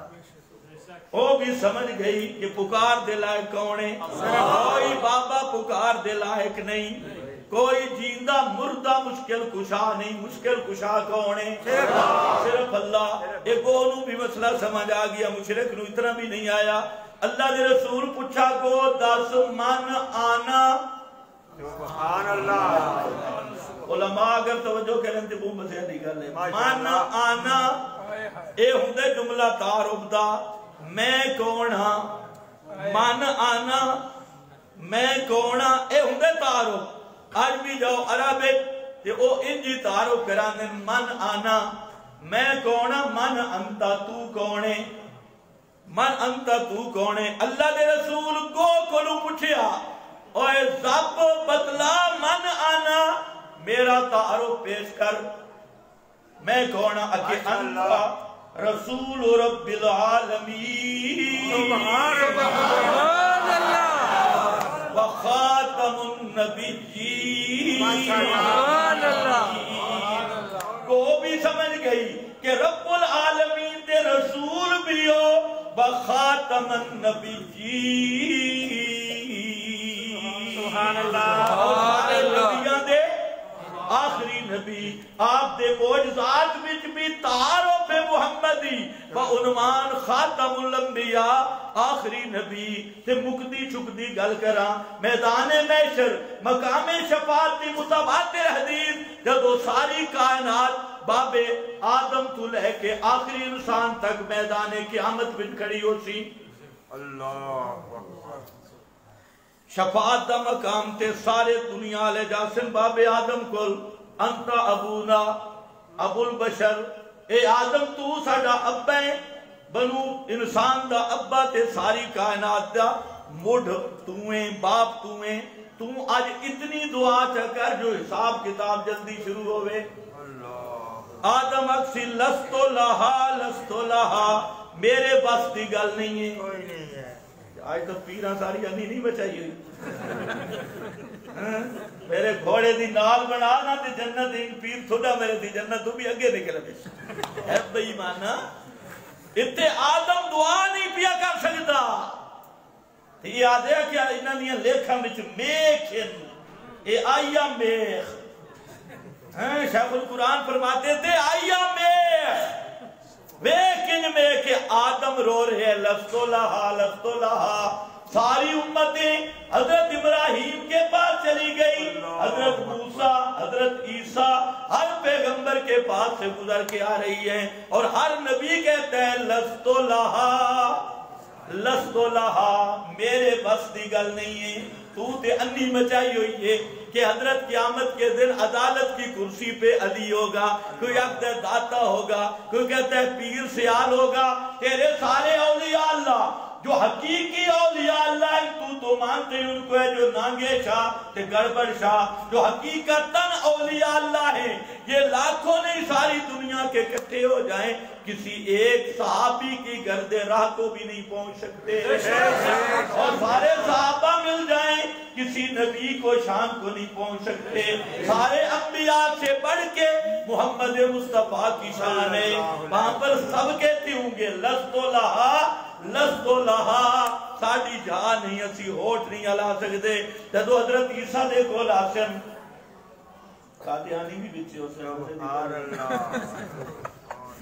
وہ بھی سمجھ گئی کہ پکار دے لائق کون ہے کوئی بابا پکار دے لائق نہیں کوئی جیندہ مردہ مشکل کشا نہیں مشکل کشا کون ہے صرف اللہ ایک گونو بھی مسئلہ سمجھ آ گیا مشرک نو اتنا بھی نہیں آیا اللہ دے رسول پوچھا کو دس من آنا سبحان اللہ علماء اگر توجہ کریں تو وہ مسئلہ نہیں کر لیں من آنا اے ہوندے جملہ تعارف دا میں کون ہاں من آنا میں کون ہاں اے ہوندے تعارف آج بھی جاؤ عربت تے او انجی تعارف کرانے من آنا میں کون ہاں من انتا تو کونے من انتا تو کونے اللہ دے رسول کو نو پوچھیا اوے زب بتلا من آنا میرا تعارف پیش کر میں کون ہاں اکے انتا رسول رب العالمین سبحان اللہ وخاتم النبیین سبحان اللہ کو بھی سمجھ گئی کہ رب العالمین دے رسول بھی ہو خاتم النبیین سبحان اللہ سارے نبیوں دے آخری نبی آپ دے معجزات وچ بھی تعارف محمدی و عنوان خاتم الانبیاء آخری نبی تے مکدی چکدی گل کراں میدان محشر مقام شفاعت دی متواتر حدیث جدو ساری کائنات بابے آدم تو لے کے آخری انسان تک میدان قیامت وچ کھڑی ہو سی اللہ شفاعت دا مقام تے سارے دنیا لے جاسن بابے آدم کل انتا ابونا ابو البشر اے آدم تو ساڑا ابا ہے بنو انسان دا ابا تے ساری کائنات دا مڈھ تویں باپ تویں تو آج اتنی دعا چکر جو حساب کتاب جلدی شروع ہوئے آدم اکسی لستو لہا میرے بس دی گل نہیں ہے کوئی نہیں ہے آج تو پیرہ ساری انی نہیں بچائی ہوئی میرے گھوڑے دی نال بنا نا تے جنت ایک پیر تھوڑا میرے دی جنت تو بھی اگے نکل ہے بھئی مانا اتنے آدم دعا نہیں پیا کر سکتا یہ آدھے کیا انہاں دیاں لیکھاں وچ میکھن اے آئیا میخ شیخ القرآن فرماتے تھے آئیا میخ لیکن میں کہ آدم رو رہے لستو لہا ساری امتیں حضرت ابراہیم کے پاس چلی گئی حضرت موسیٰ حضرت عیسیٰ ہر پیغمبر کے پاس سے گزر کے آ رہی ہیں اور ہر نبی کہتے ہیں لستو لہا میرے بس دی گل نہیں ہے تو تے انی مچائی ہوئی ہے کہ حضرت قیامت کے دن عدالت کی کرسی پہ علی ہوگا کوئی کہتا ہے داتا ہوگا کوئی کہتا ہے پیر سیال ہوگا تیرے سارے اولیاء اللہ جو حقیقی اولیاء اللہ ہیں تو مانتے ہیں ان کو ہے جو نانگے شاہ تے گڑبڑ شاہ جو حقیقتاً اولیاء اللہ ہیں یہ لاکھوں نہیں ساری دنیا کے اکٹھے ہو جائیں کسی ایک صحابی کی گرد راہ کو بھی نہیں پہنچ سکتے اور سارے صحابہ مل جائیں کسی نبی کو شان کو نہیں پہنچ سکتے سارے انبیاء سے بڑھ کے محمد مصطفیٰ کی شان ہے وہاں پر سب کہتے ہوں گے لستو لہا ساڑی جہاں نہیں اسی ہوٹ نہیں علا سکتے جدو حضرت عیسیٰ دے کو لاسن قادیانی بھی بچے ہو سکتے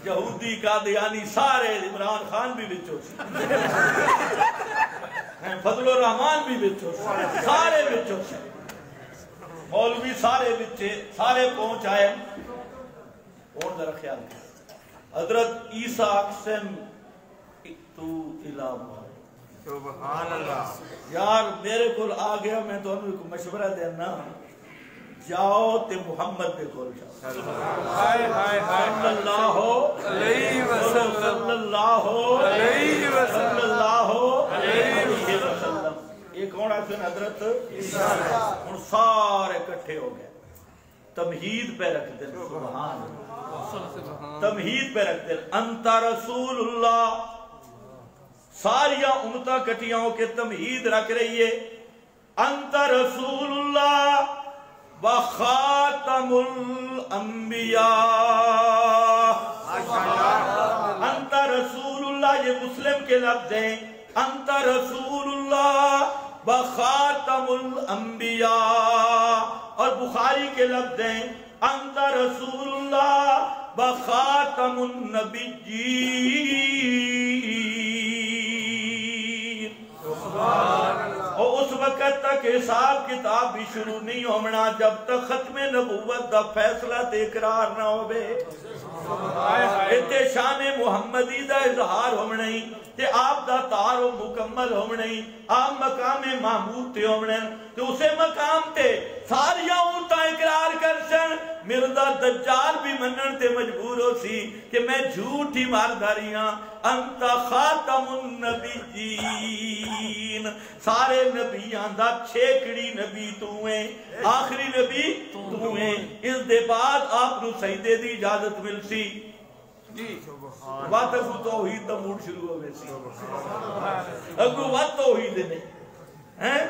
یہودی قادیانی سارے عمران خان بھی بچے ہو سکتے فضل الرحمن بھی بچے ہو سکتے سارے بچے ہو سکتے مولوی سارے بچے سارے پہنچ آئے کون ذرا خیال کیا حضرت عیسیٰ اقسم تو الہ سبحان اللہ یار میرے کول آ گیا میں تو انہوں کو مشورہ دینا جاؤ تے محمد دے کول جاؤ صلی اللہ علیہ وسلم ایک کون آسن حضرت ان سارے کٹھے ہو گئے تمہید پہ رکھ دیں سبحان تمہید پہ رکھ دیں انت رسول اللہ ساریاں امتہ کٹیاں کے تمہید رکھ رہی ہے انت رسول اللہ وخاتم الانبیاء انت رسول اللہ یہ مسلم کے لفظ ہیں انت رسول اللہ وخاتم الانبیاء اور بخاری کے لفظ ہیں انت رسول اللہ وخاتم النبیین اور اس وقت تک حساب کتاب بھی شروع نہیں ہونا جب تک ختم نبوت دا فیصلہ تے اقرار نہ ہوئے اتنے شان محمدی دا اظہار ہونا ہی تے آپ دا تارو مکمل ہونا ہی آپ مقام محمود تے ہونا تے اسے مقام تے ساریاں اونتا اقرار کر سن مردہ دجال بھی منن تے مجبور ہو سی کہ میں جھوٹی مارداریاں انت خاتم النبیین سارے نبیان دا چھیکڑی نبی تو ہیں آخری نبی تو ہیں اس دے بعد آپ نو سجدے دی اجازت مل سی وقت اگو توحید دا موڈ شروع ہوئے سی اگو وقت توحید نہیں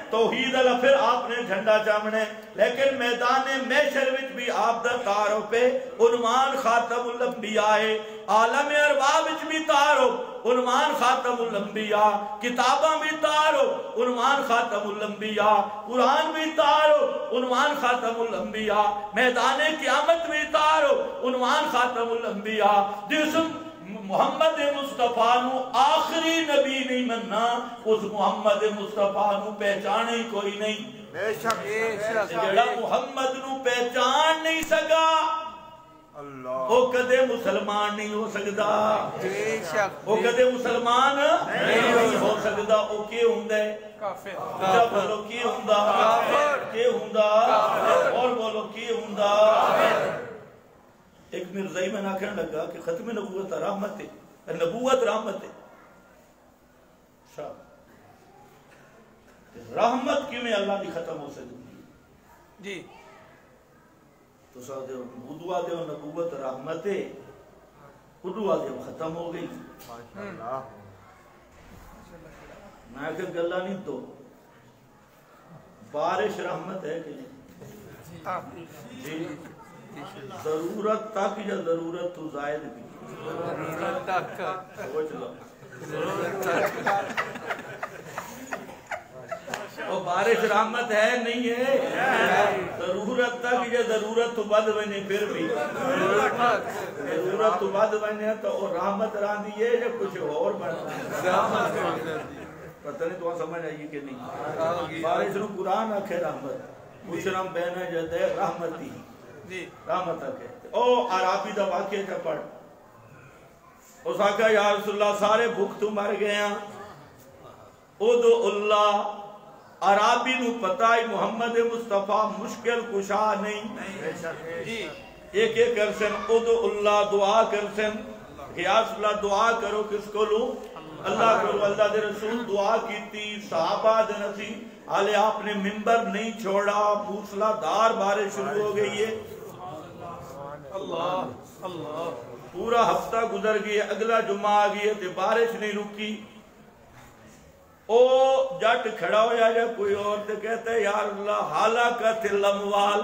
توحید اللہ پھر آپ نے جھنڈا چامنے لیکن میدان محشر وچ بھی آپ دا تعارف پہ عنوان خاتم الانبیاء ہے عالم ارواح وچ بھی تعارف عنوان خاتم الانبیاء کتاباں بھی تعارف عنوان خاتم الانبیاء قرآن بھی تعارف عنوان خاتم الانبیاء میدان قیامت بھی تعارف عنوان خاتم الانبیاء جسم محمد مصطفیٰ نو آخری نبی نہیں مننا اس محمد مصطفیٰ نو پہچانے ہی کوئی نہیں بے شک جڑا محمد نو پہچان نہیں سکا اللہ وہ کدے مسلمان نہیں ہو سکتا بے شک وہ کدے مسلمان نہیں ہو سکتا وہ کی ہوندا ہے کافر جب بولو کی ہوندا کی ہوندا اور بولو کی ہوندا ایک مرزائی میں نہ کہنے لگا کہ ختم نبوت رحمت ہے نبوت رحمت ہے رحمت کیوں میں اللہ دی ختم ہو سکتی جی تو ساتھ بدعا دے نبوت رحمت ہے بدعا دے ختم ہو گئی ماشاءاللہ میں کہ گلہ نہیں تو بارش رحمت ہے کہ نہیں جی ضرورت تک یا ضرورت تو زائد بھی ضرورت تک سوچ لو ضرورت تک وہ بارش رحمت ہے نہیں ہے ضرورت تک یا ضرورت تو بد بنے پھر بھی ضرورت تو بد بنے تو وہ رحمت راندی ہے یا کچھ اور بنا پتہ نہیں تو سمجھ آئیے کہ نہیں بارش نو قرآن آکھے رحمت مشرم بہن جدے رحمتی رحمت آکھے او عرابی دا واقعہ کا پڑھ اس آقا یا رسول اللہ سارے بھوک تو مر گئے ہیں ادو اللہ عرابی نو پتہ ہے محمد مصطفیٰ مشکل کشا نہیں ایک ایک کرسن ادو اللہ دعا کرسن یا رسول اللہ دعا کرو کس کو لوں اللہ کرو اللہ دے رسول دعا کیتی صحابہ دے نسی آلے آپ نے منبر نہیں چھوڑا موسلا دار بارش شروع ہو گئی ہے اللہ اللہ پورا ہفتہ گزر گئی اگلا جمعہ آگئی ہے بارش نہیں رکی او جٹ کھڑا ہو جائے کوئی اور تے کہتے ہیں یا اللہ حالاکت الاموال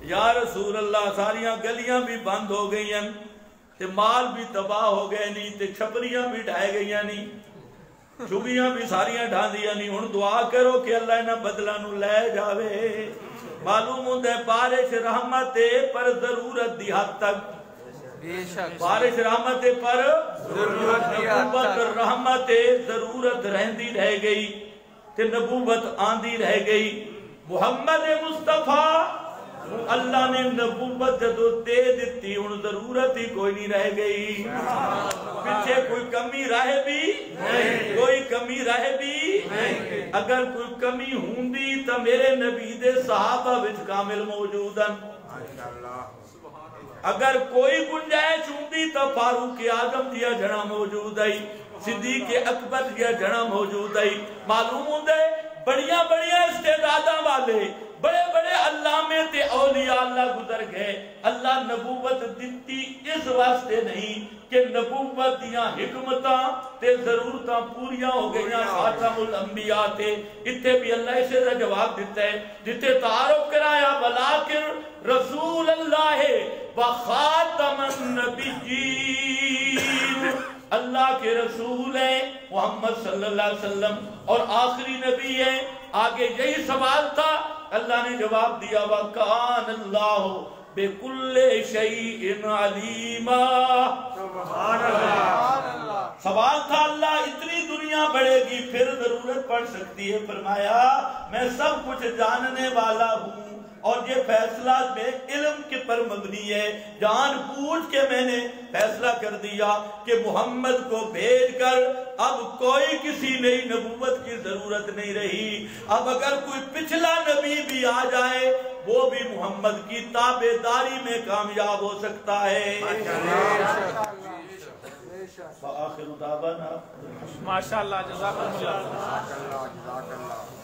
یا رسول اللہ ساریاں گلیاں بھی بند ہو گئی ہیں تے مال بھی تباہ ہو گئے نہیں تے چھپریاں بھی ڈھائے گئی نہیں چگیاں بھی ساریاں ڈھان دیا نہیں ہن دعا کرو کہ اللہ انہاں بدلاں نو لے جاوے معلوم ہوندے بارش رحمت پر ضرورت دی حد تک بارش رحمت پر نبوت رحمت ضرورت رہندی رہ گئی تے نبوت آندی رہ گئی محمد مصطفیٰ اللہ نے نبوت جدو دے دیتی ان ضرورت ہی کوئی نہیں رہ گئی پیچھے کوئی کمی رہے بھی کوئی کمی رہے بھی اگر کوئی کمی ہوندی تو میرے نبی دے صحابہ وچ کامل موجودن اگر کوئی گنجائش ہوندی تو فاروق اعظم دیا جڑا موجود ہے صدیق اکبر دیا جڑا موجود ہے معلوم ہوندے بڑیاں بڑیاں استعداداں والے بڑے بڑے علامے تے اولیاء اللہ گزر گئے اللہ نبوت دیتی اس واسطے نہیں کہ نبوت دیاں حکمتاں تے ضرورتاں پوریاں ہو گئیاں خاتم الانبیاء تے اتھے بھی اللہ اسے دا جواب دیتا ہے جتے تعارف کرایا بلاکر رسول اللہ و خاتم النبیین اللہ کے رسول ہیں محمد صلی اللہ علیہ وسلم اور آخری نبی ہیں آگے یہی سوال تھا اللہ نے جواب دیا وَكَانَ اللَّهُ بِكُلِّ شَيْءٍ عَلِيمًا سبحان اللہ سوال تھا اللہ اتنی دنیا بڑھے گی پھر ضرورت پڑ سکتی ہے فرمایا میں سب کچھ جاننے والا ہوں اور یہ فیصلہ میں علم کے پر مبنی ہے جان بوجھ کے میں نے فیصلہ کر دیا کہ محمد کو بھیج کر اب کوئی کسی نئی نبوت کی ضرورت نہیں رہی اب اگر کوئی پچھلا نبی بھی آ جائے وہ بھی محمد کی تابعداری میں کامیاب ہو سکتا ہے فآخر دعوانا ماشاءاللہ جزاک اللہ جزاک اللہ